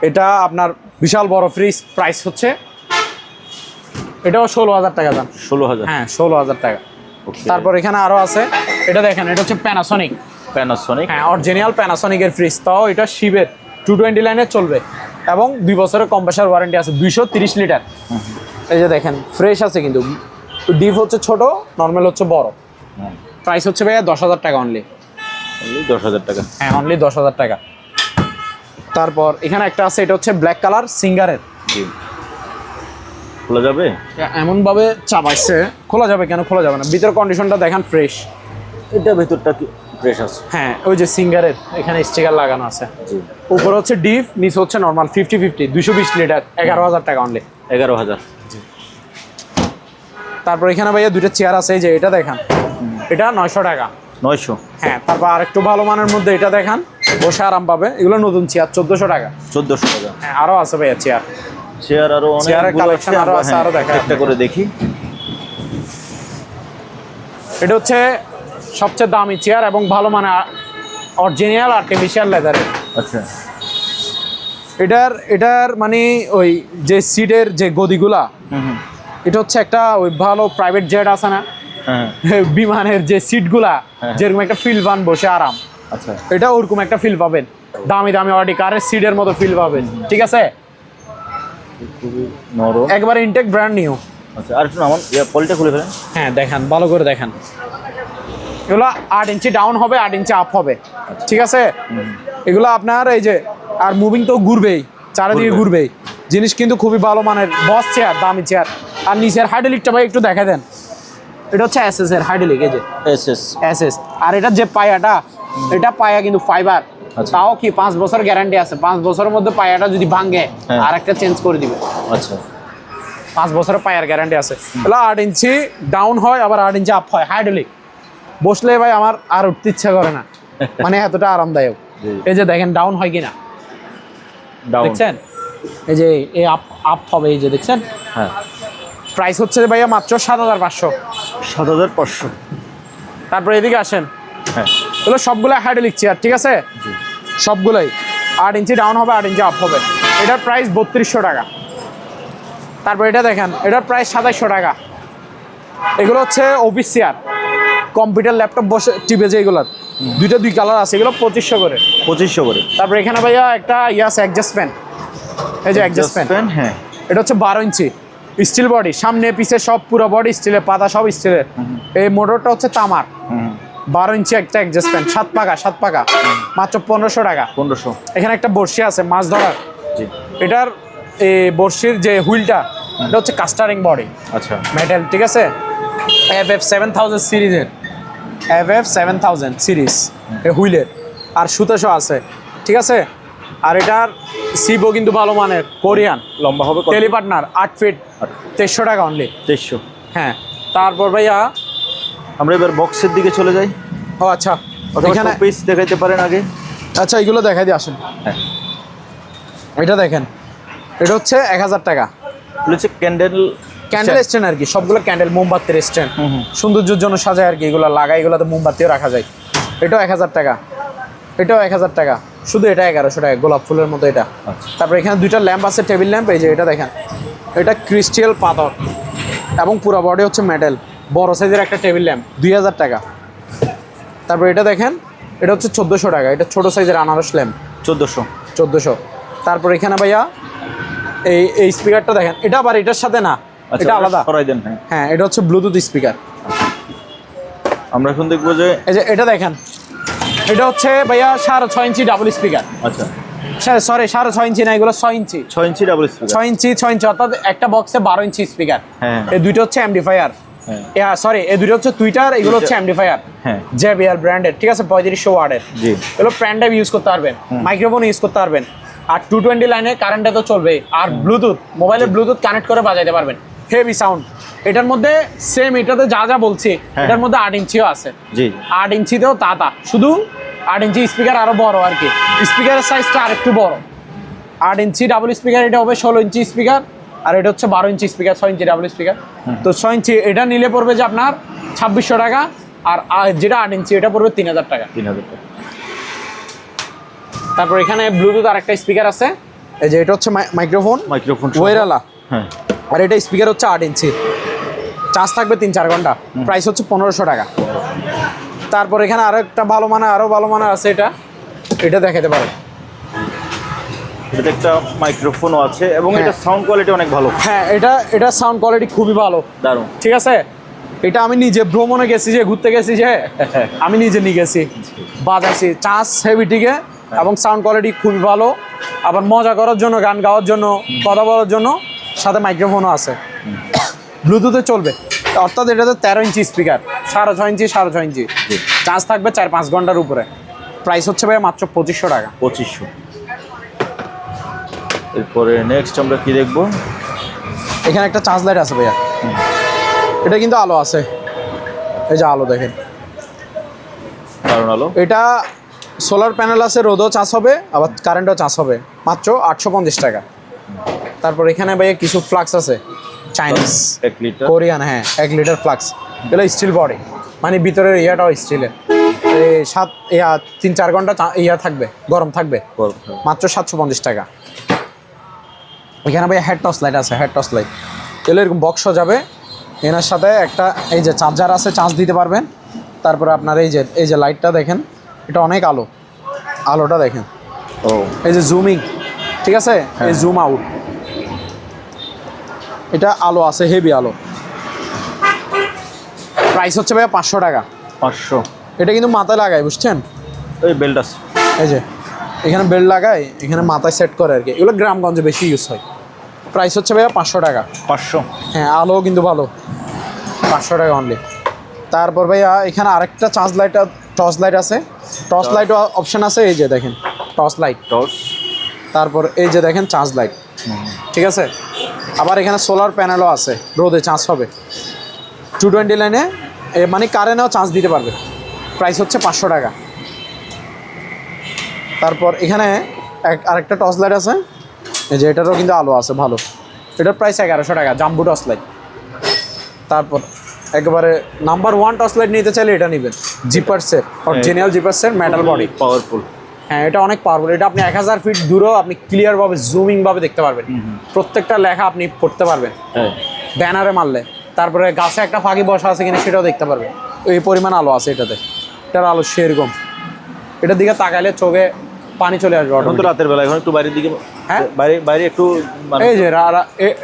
এটা আপনার বিশাল বড় ফ্রিজ। প্রাইস হচ্ছে এটাও 16000 টাকা দাম। 16000? হ্যাঁ, 16000 টাকা। তারপর এখানে আরো আছে, এটা দেখেন, এটা হচ্ছে প্যানাসনিক। প্যানাসনিক? হ্যাঁ, অরিজিনাল প্যানাসনিকের ফ্রিজ, তাও এটা শিবের 220 লাইনে চলবে, এবং 2 বছরের কম্প্রেসার ওয়ারেন্টি আছে। 230 লিটার। এই যে দেখেন, ফ্রেশ আছে কিন্তু। ডিপ হচ্ছে ছোট, নর্মাল হচ্ছে বড়। প্রাইস হচ্ছে ভাইয়া 10000 টাকা অনলি। 10000 টাকা? হ্যাঁ, অনলি 10000 টাকা। তারপর এখানে একটা আছে, এটা হচ্ছে ব্ল্যাক কালার সিঙ্গারের। খোলা যাবে? এমন ভাবে চাবাইছে, খোলা যাবে কেন? খোলা যাবে না। ভিতর কন্ডিশনটা দেখান, ফ্রেশ। এটা ভেতরটা কি ফ্রেশ আছে? হ্যাঁ, ওই যে সিঙ্গারের এখানে স্টিকার লাগানো আছে। উপরে হচ্ছে ডিপ, নিচে হচ্ছে নর্মাল। 50-50, 220 লিটার, 11000 টাকা অনলি। 11000? তারপর এখানে ভাইয়া 2টা চেয়ার আছে, এই যে এটা দেখান, এটা 900 টাকা। 900? হ্যাঁ। তারপর আরেকটু ভালো মানের মধ্যে এটা দেখান, বসে আরাম পাবে। এগুলো নতুন চেয়ার, 1400 টাকা। 1400 টাকা? হ্যাঁ, আরো আছে ভাইয়া চেয়ার। চেয়ার আরো অনেক কালেকশন আরো আছে, আরো দেখা একটা করে দেখি। এটা হচ্ছে সবচেয়ে দামি চেয়ার এবং ভালো মানে অরিজিনাল আর্টিফিশিয়াল লেদারের। আচ্ছা। এটার মানে ওই যে সিটের যে গদিগুলা, এটা হচ্ছে একটা ওই ভালো প্রাইভেট জেট আছে না, বিমানের যে সিটগুলা যেরকম একটা ফিল পান বসে আরাম। আচ্ছা, এটা ওরকম একটা ফিল পাবেন, দামি দামি অডি কারের সিটের মতো ফিল পাবেন, ঠিক আছে। খুবই নরম, একবারে ইনটেক, ব্র্যান্ড নিউ। আচ্ছা, আর একটু আমার পলিটা খুলে ফেলেন। হ্যাঁ, দেখান, ভালো করে দেখান। এগুলো 8 ইঞ্চি ডাউন হবে, 8 ইঞ্চি আপ হবে, ঠিক আছে। এগুলো আপনার এই যে, আর মুভিং তো ঘুরবেই, চারিদিকে ঘুরবেই। জিনিস কিন্তু খুবই ভালো মানের, বস চেয়ার, দামি চেয়ার। আর নিচের হাইড্রোলিকটা ভাই একটু দেখা দেন। এটা হচ্ছে এসএস এর হাইড্রোলিক, এই যে এসএস। আর এটা যে পায়াটা, এটা পায়া কিন্তু ফাইবার, আচ্ছা। তাও কি 5 বছর গ্যারান্টি আছে, 5 বছরের মধ্যে পায়াটা যদি ভাঙে হ্যাঁ। আর একটা চেঞ্জ করে দিবে। আচ্ছা 5 বছরের পায়ার গ্যারান্টি আছে। তাহলে 8 ইঞ্চি ডাউন হয় আবার 8 ইঞ্চি আপ হয়, হাইড্রোলিক। বসলে ভাই আমার আর উঠতে ইচ্ছা করে না, মানে এতটা আরামদায়ক। জি। এই যে দেখেন ডাউন হয় কিনা, ডাউন। দেখছেন এই যে এই আপ আপ হবে, এই যে দেখছেন। হ্যাঁ প্রাইস হচ্ছে ভাইয়া মাত্র 7500। 7500। তারপরে এদিকে আসেন, হ্যাঁ এগুলো সবগুলো হাইড্রোলিক চেয়ার, ঠিক আছে? জি। সবগুলোই 8 ইঞ্চি ডাউন হবে, 8 ইঞ্চি আপ হবে। এটার প্রাইস 3200 টাকা। তারপর এটা দেখেন, এটার প্রাইস 2700 টাকা। এগুলো হচ্ছে অফিস চেয়ার, কম্পিউটার ল্যাপটপ বসে টিপে যে এগুলোর দুই কালার আছে, এগুলো 2500 করে। 2500 করে। তারপর এখানে ভাইয়া একটা আছে অ্যাডজাস্ট ফ্যান, এই যে অ্যাডজাস্ট ফ্যান। হ্যাঁ এটা হচ্ছে 12 ইঞ্চি স্টিল বডি, সামনে পিছে সব পুরো বডি স্টিলের, পাতা সব স্টিলের। এই মোটরটা হচ্ছে তামার। 12 ইঞ্চি একটা অ্যাডজাস্ট ফ্যান, 7 পাকা, মাত্র 1500 টাকা। 1500। এখানে একটা বড়শি আছে মাছ ধরার, জি। এটার এই বড়শির যে হুইলটা, এটা হচ্ছে কাস্টারিং বডি আচ্ছা মেটাল, ঠিক আছে? FF 7000 সিরিজের, FF 7000 সিরিজ এই হুইলের, আর সুতেশও আছে, ঠিক আছে? আর এটার সিবও কিন্তু ভালো মানের, কোরিয়ান, লম্বা হবে কত? টেলি পার্টনার 8 ফিট, 2300 টাকা অনলি। 2300। হ্যাঁ। তারপর ভাইয়া আমরা এবার বক্সের দিকে চলে যাই। ও আচ্ছা, অথবা এখানে পিস দেখাইতে পারেন আগে। আচ্ছা এগুলো দেখাই দিয়ে আসেন। হ্যাঁ এটা দেখেন, এটা হচ্ছে 1000 টাকা। এগুলো হচ্ছে ক্যান্ডেল ক্যান্ডেল স্ট্যান্ড আর কি, সবগুলো ক্যান্ডেল, মোমবাতির স্ট্যান্ড, হুম হুম। সৌন্দর্যের জন্য সাজায় আর কি, এগুলো লাগাই, এগুলোতে মোমবাতিও রাখা যায়। এটাও 1000 টাকা, এটাও 1000 টাকা, শুধু এটা 1100 টাকা, গোলাপ ফুলের মতো এটা। আচ্ছা। তারপর এখানে দুইটা ল্যাম্প আছে, টেবিল ল্যাম্প, এই যে এটা দেখেন, এটা ক্রিস্টাল পাথর এবং পুরো বডি হচ্ছে মেটাল, বড় সাইজের একটা টেবিল ল্যাম্প, 2000 টাকা। তারপর এটা দেখেন, এটা হচ্ছে 1400 টাকা, এটা ছোট সাইজের আনারস ল্যাম্প, 1400। তারপর এখানে ভাইয়া এই স্পিকারটা দেখেন, এটা আবার এটার সাথে না, আচ্ছা এটা আলাদা। সরাই দেন। হ্যাঁ হ্যাঁ, এটা হচ্ছে ব্লুটুথ স্পিকার। আমরা এখন দেখবো যে এই যে এটা দেখেন, এটা হচ্ছে ভাইয়া 6.5 ইঞ্চি ডাবল স্পিকার। আচ্ছা সরি 6.5 ইঞ্চি না, এগুলো 6 ইঞ্চি। 6 ইঞ্চি ডাবল স্পিকার। 6 ইঞ্চি অর্থাৎ একটা বক্সে 12 ইঞ্চি স্পিকার। হ্যাঁ এই দুইটা হচ্ছে অ্যাম্পলিফায়ার। হ্যাঁ সরি, এই দুইটা হচ্ছে টুইটার, এগুলো হচ্ছে অ্যাম্পলিফায়ার। হ্যাঁ JBL ব্র্যান্ডের, ঠিক আছে? 3500 ওয়াটের। জি। এগুলো প্যান ড্রাইভ ইউজ করতে পারবেন, মাইক্রোফোন ইউজ করতে পারবেন, আর 220 লাইনে কারেন্টে তো চলবে, আর ব্লুটুথ, মোবাইলের ব্লুটুথ কানেক্ট করে বাজাইতে পারবেন, হেভি সাউন্ড। এটার মধ্যে সেম এটাতে যা বলছি, এটার মধ্যে 8 ইঞ্চিও আছে। জি 8 ইঞ্চিতেও তা শুধু 8 ইঞ্চি স্পিকার আরো বড় আর কি, স্পিকারের সাইজটা আরেকটু বড়। 8 ইঞ্চি ডাবল স্পিকার, এটা হবে 16 ইঞ্চি স্পিকার, আর এটা হচ্ছে 12 ইঞ্চি স্পিকার, 6 ইঞ্চি ডাবল স্পিকার। তো 6 ইঞ্চি এটা নিলে পড়বে যে আপনার 2600 টাকা, আর যেটা 8 ইঞ্চি এটা পড়বে 3000 টাকা। 3000 টাকা। তারপর এখানে ব্লুটুথ আর একটা স্পিকার আছে, এই যে এটা হচ্ছে মাইক্রোফোন সহ। ওয়েরালা। হ্যাঁ আর এটা স্পিকার হচ্ছে 8 ইঞ্চি, চার্জ থাকবে 3-4 ঘন্টা, প্রাইস হচ্ছে 1500 টাকা। তারপর এখানে আরো একটা ভালো মানের আছে, এটা দেখাতে পারেন। এটা একটা মাইক্রোফোনও আছে এবং হ্যাঁ। এটা সাউন্ড কোয়ালিটি অনেক ভালো। হ্যাঁ, এটা সাউন্ড কোয়ালিটি খুবই ভালো, দারুণ। ঠিক আছে? এটা আমি নিজে ভ্রমণে গেছি, যে ঘুরতে গেছি, যে আমি নিজে নিয়ে গেছি, বাজাইছি, চার্জ হেভিটিকে, এবং সাউন্ড কোয়ালিটি খুবই ভালো। আবার মজা করার জন্য, গান গাওয়ার জন্য, কথা বলার জন্য সাথে মাইক্রোফোনও আছে, ব্লুটুথে চলবে। অর্থাৎ এটাতে 13 ইঞ্চি স্পিকার, 6.5 ইঞ্চি, চার্জ থাকবে 4-5 ঘন্টার উপরে। প্রাইস হচ্ছে ভাই মাত্র 2500 টাকা। 2500। এরপরে নেক্সট আমরা কি দেখবো? এখানে একটা চার্জ লাইট আছে ভাইয়া, এটা কিন্তু আলো আছে, এই যে আলো দেখেন, দারুণ আলো। এটা সোলার প্যানেল আছে, রোদও চার্জ হবে, আবার কারেন্টও চার্জ হবে, মাত্র 850 টাকা। তারপর এখানে ভাইয়া কিছু ফ্লাক্স আছে, চাইনিজ, 1 লিটার কোরিয়ান, হ্যাঁ 1 লিটার ফ্লাক্স। এগুলো স্টিল বডি, মানে ভিতরের ইয়াটাও স্টিলের, 3-4 ঘন্টা থাকবে, গরম থাকবে, মাত্র 750 টাকা। এখানে ভাই হেড টর্চ লাইট আছে, হেড টর্চ লাইট, এগুলো এরকম বক্স যাবে, এনার সাথে একটা এই যে চার্জার আছে, চার্জ দিতে পারবেন। তারপরে আপনার এই যে লাইটটা দেখেন, এটা অনেক আলোটা দেখেন, ও এই যে জুমিং, ঠিক আছে? এই জুম আউট, এটা আলো আছে, হেভি আলো। প্রাইস হচ্ছে ভাইয়া 500 টাকা। 500। এটা কিন্তু মাথায় লাগায়, বুঝছেন? এই বেল্ট আছে, এই যে এখানে বেল্ট লাগায়, এখানে মাথায় সেট করে আর কি, এগুলো গ্রামগঞ্জে বেশি ইউজ হয়। প্রাইস হচ্ছে ভাইয়া 500 টাকা। 500। হ্যাঁ, আলো কিন্তু ভালো, 500 টাকা অনলি। তারপর ভাইয়া এখানে আরেকটা টর্চ লাইট আছে, টর্চ লাইট অপশন আছে, এই যে দেখেন টর্চ লাইট। টর্চ, তারপর এই যে দেখেন চার্জ লাইট, ঠিক আছে। আবার এখানে সোলার প্যানেলও আছে, রোদে চার্জ হবে। 220 লাইনে মানে কারেন্টেও চার্জ দিতে পারবে। প্রাইস হচ্ছে 500 টাকা। তারপর এখানে আরেকটা টর্চ লাইট আছে, এই যে এটারও কিন্তু আলো আছে ভালো। এটার প্রাইস 1100 টাকা, জাম্বু টর্চ লাইট। তারপর একেবারে নাম্বার 1 টর্চ লাইট নিতে চাইলে এটা নেবেন, জিপার্সের অরিজিনাল জিপার্সের মেটাল বডি, পাওয়ারফুল। হ্যাঁ এটা অনেক পাওয়ারফুল। এটা আপনি 1000 ফিট দূরেও আপনি ক্লিয়ারভাবে জুমিংভাবে দেখতে পারবেন, প্রত্যেকটা লেখা আপনি পড়তে পারবেন ব্যানারে মারলে। তারপরে গাছে একটা ফাঁকি বসা আছে কিনা সেটাও দেখতে পারবেন, এই পরিমাণ আলো আছে এটাতে। এটার আলো সেরকম, এটার দিকে তাকাইলে চোখে পানি চলে আসবে। এখন তো রাতের বেলা, এখন একটু বাইরের দিকে, হ্যাঁ বাইরে একটু এই যে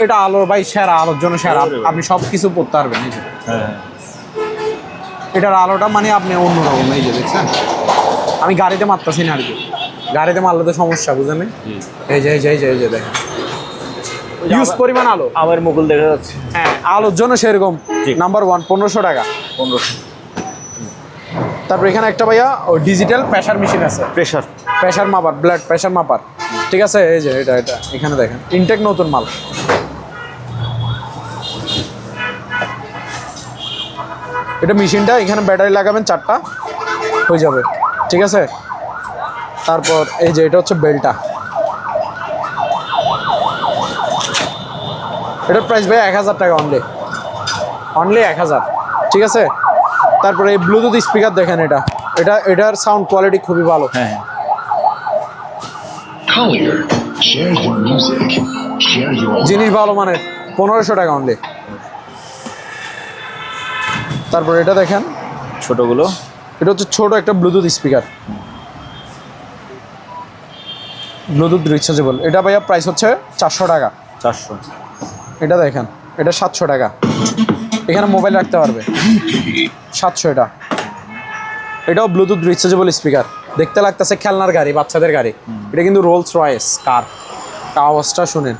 এটা আলো ভাই সেরা, আলোর জন্য সেরা। আপনি সব কিছু পড়তে পারবেন। এই যে এটার আলোটা মানে আপনি অন্যরকম। এই যে দেখছেন, আমি গাড়িতে মারতেছি না আর কি, গাড়িতে মারলে তো সমস্যা, বুঝলেন? এই যে এই যে এই যে এই যে দেখেন ইউজ পরিমাণ আলো, আমার মুকুল দেখা যাচ্ছে। হ্যাঁ আলোর জন্য সেরকম। নাম্বার 1 1500 টাকা। 1500। তারপর এখানে একটা ভাইয়া ডিজিটাল প্রেসার মেশিন আছে, প্রেসার মাপার, ব্লাড প্রেসার মাপার, ঠিক আছে। এই যে এটা এখানে দেখেন ইনটেক নতুন মাল। এটা মেশিনটা এখানে ব্যাটারি লাগাবেন 4টা হয়ে যাবে, ঠিক আছে। তারপর এই যে এটা হচ্ছে বেলটা, এটার প্রাইস ভাই 1000 টাকা, অনলি 1000, ঠিক আছে। তারপরে এই ব্লুটুথ স্পিকার দেখেন, এটার সাউন্ড কোয়ালিটি খুবই ভালো। হ্যাঁ জিনিস ভালো মানের, 1500 টাকা অনলি। তারপর এটা দেখেন ছোটগুলো, এটা হচ্ছে ছোট একটা ব্লুটুথ স্পিকার, ব্লুটুথ রিচার্জেবল। এটা ভাইয়া প্রাইস হচ্ছে 400 টাকা। 400। এটা দেখেন, এটা 700 টাকা। এখানে মোবাইল রাখতে পারবে, 700 এটা। এটাও ব্লুটুথ রিচার্জেবল স্পিকার, দেখতে লাগতেছে খেলনার গাড়ি, বাচ্চাদের গাড়ি। এটা কিন্তু রোলস রয়েস কার, আওয়াজটা শুনেন।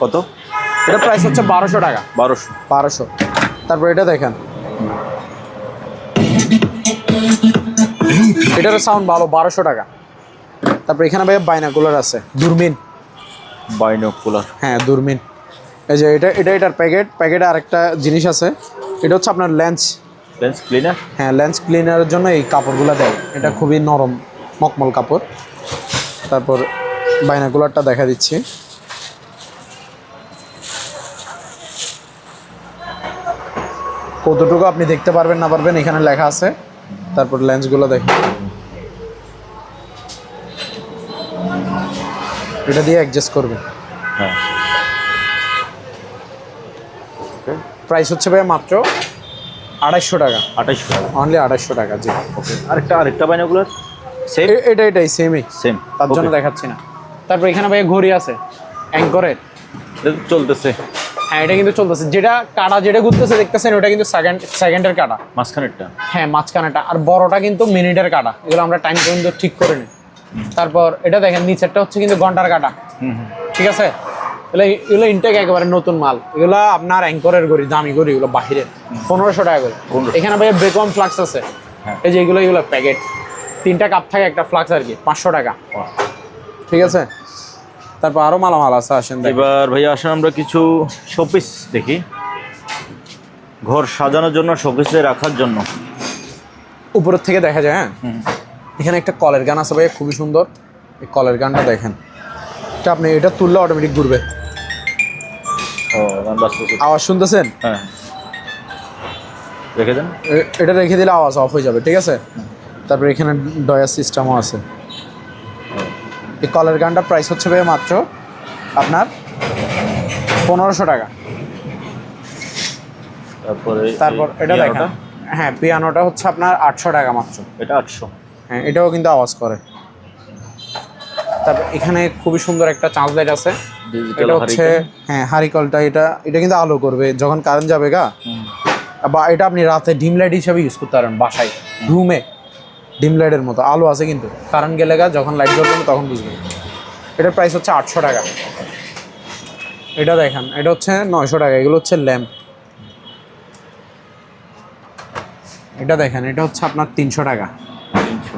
কত? এটা প্রাইস হচ্ছে 1200 টাকা। 1200। তারপর এটা দেখেন, এটারও সাউন্ড ভালো, 1200 টাকা। তারপর এখানে ভাই বাইনাকুলার আছে, দূরবীন, বাইনোকুলার, হ্যাঁ দূরবীন। এই যে এটার প্যাকেটে আরেকটা জিনিস আছে, এটা হচ্ছে আপনার লেন্স ক্লিনার। হ্যাঁ লেন্স ক্লিনারের জন্য এই কাপড়গুলো দেয়, এটা খুবই নরম মকমল কাপড়। তারপর বাইনাকুলারটা দেখা দিচ্ছি, কতটুকু আপনি দেখতে পারবেন না পারবেন এখানে লেখা আছে। তারপর লেন্সগুলো দেখেন, এটা দিয়ে অ্যাডজাস্ট করবেন। হ্যাঁ প্রাইস হচ্ছে ভাই মাত্র 2800 টাকা। 2800 টাকা, অনলি 2800 টাকা। জি ওকে। আরেকটা বাইনোকুলার সেম, এটাই সেমই, সেম, তার জন্য দেখাচ্ছি না। তারপর এখানে ভাই ঘড়ি আছে অ্যাঙ্করের, চলতেছে। হ্যাঁ এটা কিন্তু চলতেছে, যেটা কাটা যেটা ঘুরতেছে দেখতেছেন ওটা কিন্তু সেকেন্ডের কাটা, মাঝখানেরটা, হ্যাঁ মাঝখানেটা। আর বড়টা কিন্তু মিনিটের কাটা, এগুলো আমরা টাইম পর্যন্ত ঠিক করে নিই। তারপর এটা দেখেন নিচেরটা হচ্ছে কিন্তু ঘন্টার কাটা, ঠিক আছে। এগুলো ইনটেক একেবারে নতুন মাল, এগুলো আপনার অ্যাঙ্করের ঘড়ি, দামি ঘড়ি, এগুলো বাহিরের 1500 টাকা করে। এখানে ভাই বেকম ফ্লাক্স আছে, এই যে এগুলো প্যাকেট, 3টা কাপ থাকে একটা ফ্লাক্স আর কি, 500 টাকা, ঠিক আছে। তারপর আরো মালামাল আছে, আসেন। এবার ভাইয়া আসেন আমরা কিছু শোপিস দেখি, ঘর সাজানোর জন্য, শোকেসে রাখার জন্য। উপরের থেকে দেখা যায়, হ্যাঁ এখানে একটা কলের গান আছে ভাই, খুবই সুন্দর। এই কলের গানটা দেখেন, এটা আপনি এটা তুললে অটোমেটিক ঘুরবে। আওয়াজ শুনতেছেন? হ্যাঁ রেখে দেন, এটা রেখে দিলে আওয়াজ অফ হয়ে যাবে, ঠিক আছে। তারপর এখানে ডয়ার সিস্টেমও আছে। এই কলের গানটার প্রাইস হচ্ছে ভাই মাত্র আপনার 1500 টাকা। তারপর এটা দেখেন, হ্যাঁ পিয়ানোটা হচ্ছে আপনার 800 টাকা মাত্র। এটা 800, হ্যাঁ এটাও কিন্তু আওয়াজ করে। তারপর এখানে খুবই সুন্দর একটা চার্জ লাইট আছে, এটা হচ্ছে হ্যাঁ হারিকলটা, এটা কিন্তু আলো করবে যখন কারেন্ট যাবে গা, বা এটা আপনি রাতে ডিম লাইট হিসাবে ইউজ করতে পারেন বাসায়, রুমে ডিম লাইটের মতো আলো আছে, কিন্তু কারেন্ট গেলে গা যখন লাইট জ্বলবে তখন বুঝবেন। এটার প্রাইস হচ্ছে 800 টাকা। এটা দেখেন, এটা হচ্ছে 900 টাকা। এগুলো হচ্ছে ল্যাম্প। এটা দেখেন, এটা হচ্ছে আপনার 300 টাকা। 300।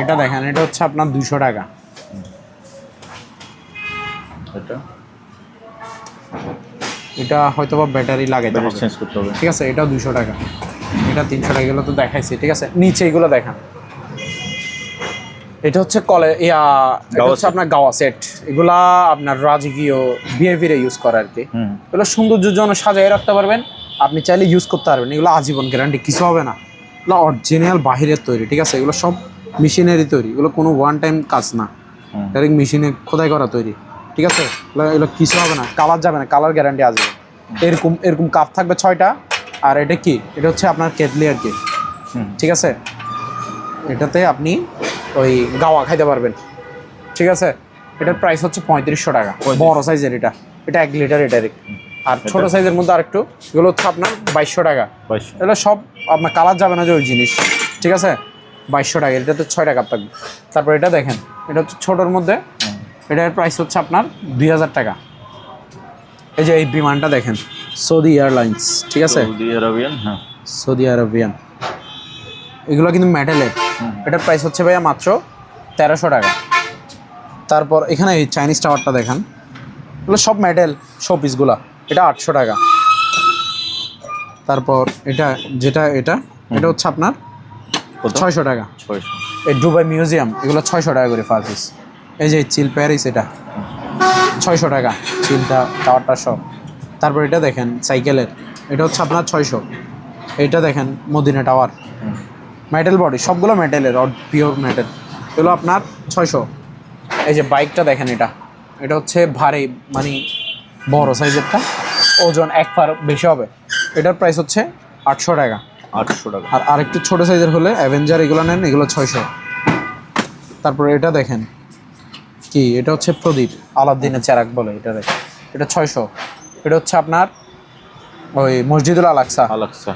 এটা দেখেন, এটা হচ্ছে আপনার 200 টাকা। এটা এটা হয়তো বা ব্যাটারি লাগাইতে হবে, চেঞ্জ করতে হবে। ঠিক আছে। এটাও 200 টাকা, এটা 300 টাকা। এগুলো তো দেখাইছি, ঠিক আছে। নিচে এগুলো দেখান, এটা হচ্ছে এটা হচ্ছে আপনার গাওয়া সেট। এগুলা আপনার রাজকীয় বিহেভিয়ারে ইউজ করে আর কি। এগুলো সৌন্দর্যের জন্য সাজাই রাখতে পারবেন, আপনি চাইলে ইউজ করতে পারবেন। এগুলো আজীবন গ্যারান্টি, কিছু হবে না। এগুলো অরিজিনাল বাহিরের তৈরি, ঠিক আছে। এগুলো সব মেশিনারি তৈরি, এগুলো কোনো ওয়ান টাইম কাজ না, ডাইরেক্ট মেশিনে খোদাই করা তৈরি, ঠিক আছে। এগুলো কিছু হবে না, কালার যাবে না, কালার গ্যারান্টি আসবে। এরকম এরকম কাপ থাকবে 6টা। আর এটা কি, এটা হচ্ছে আপনার কেটলি আর কি, ঠিক আছে। এটাতে আপনি ওই গাওয়া খাইতে পারবেন, ঠিক আছে। এটার প্রাইস হচ্ছে 3500 টাকা, বড় সাইজের। এটা 1 লিটার এটারই। আর ছোট সাইজের মধ্যে আরেকটু, এগুলো হচ্ছে আপনার 2200 টাকা। এগুলো সব আপনার কালার যাবে না যে ওই জিনিস, ঠিক আছে। 2200 টাকা, এটাতে 6টা কাপ থাকবে। তারপর এটা দেখেন, এটা হচ্ছে ছোটোর মধ্যে, এটার প্রাইস হচ্ছে আপনার 2000 টাকা। এই যে এই বিমানটা দেখেন, সৌদি এয়ারলাইন্স, ঠিক আছে। সৌদি আরবিয়ান, হ্যাঁ, সৌদি আরবিয়ান। এগুলো কিন্তু মেটালের। এটার প্রাইস হচ্ছে ভাইয়া মাত্র 1300 টাকা। তারপর এখানে এই চাইনিজ টাওয়ারটা দেখেন, এগুলো সব মেটাল শো পিসগুলা। এটা 800 টাকা। তারপর এটা যেটা এটা এটা হচ্ছে আপনার 600 টাকা। 600। এই দুবাই মিউজিয়াম, এগুলো 600 টাকা করে পার পিস। এই যে চিল প্যারিস, এটা 600 টাকা, চিলটা টাওয়ারটা সব। তারপর এটা দেখেন সাইকেলের, এটা হচ্ছে আপনার 600। এইটা দেখেন মদিনা টাওয়ার, মেটাল বডি, সবগুলো মেটালের, পিওর মেটাল। এগুলো আপনার 600। এই যে বাইকটা দেখেন, এটা হচ্ছে ভারী, মানে বড় সাইজেরটা, ওজন 1 পার বেশি হবে। এটার প্রাইস হচ্ছে 800 টাকা। 800 টাকা। আর আরেকটু ছোটো সাইজের হলে অ্যাভেঞ্জার এগুলো নেন, এগুলো 600। তারপরে এটা দেখেন কি, এটা হচ্ছে প্রদীপ, আলাউদ্দিনের চেরাগ বলে এটারে। এটা 600। এটা হচ্ছে আপনার ওই মসজিদুল আলাকসা,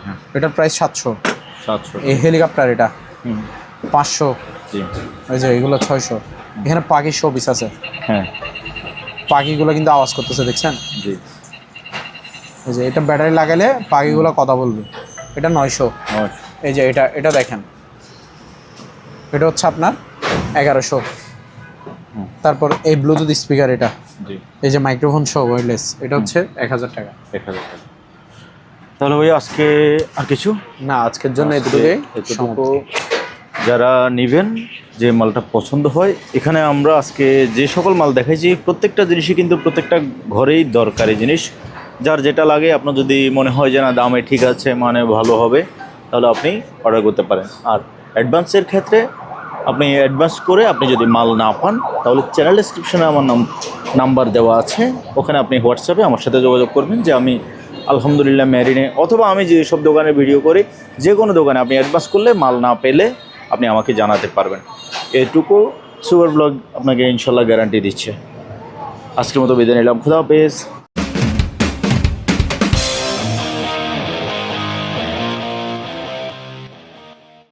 হ্যাঁ, এটার প্রাইস 700। 700। এই হেলিকপ্টার এটা 500। জি। ওই যে এগুলো 600। এখানে পাখির শো পিস আছে, হ্যাঁ, পাখিগুলো কিন্তু আওয়াজ করতেছে, দেখছেন। জি। এই যে এটা ব্যাটারি লাগালে পাখিগুলো কথা বলবে। এটা 900। এই যে এটা দেখেন, এটা হচ্ছে আপনার 1100। তারপর এই ব্লুটুথ স্পিকার, এটা জি। এই যে মাইক্রোফোন সহ ওয়্যারলেস, এটা হচ্ছে 1000 টাকা। 1000 টাকা। তাহলে ভাই আজকে আর কিছু না, আজকের জন্য এতটুকুই। যারা নেবেন, যে মালটা পছন্দ হয়, এখানে আমরা আজকে যে সকল মাল দেখাইছি প্রত্যেকটা জিনিসই কিন্তু প্রত্যেকটা ঘরেই দরকারি জিনিস। যার যেটা লাগে, আপনার যদি মনে হয় যে না দামে ঠিক আছে, মানে ভালো হবে, তাহলে আপনি অর্ডার করতে পারেন। আর অ্যাডভান্সের ক্ষেত্রে আপনি অ্যাডভান্স করে আপনি যদি মাল না পান, তাহলে চ্যানেল ডেসক্রিপশনে আমার নাম্বার দেওয়া আছে, ওখানে আপনি হোয়াটসঅ্যাপে আমার সাথে যোগাযোগ করবেন যে আমি আলহামদুলিল্লাহ মেরিনে, অথবা আমি যে সব দোকানে ভিডিও করি, যে কোনো দোকানে আপনি অ্যাডভান্স করলে মাল না পেলে আপনি আমাকে জানাতে পারবেন। এটুকু সুপার ব্লগ আপনাকে ইনশাল্লাহ গ্যারান্টি দিচ্ছে। আজকের মতো বিদায় নিলাম, খুদা হাফেজ।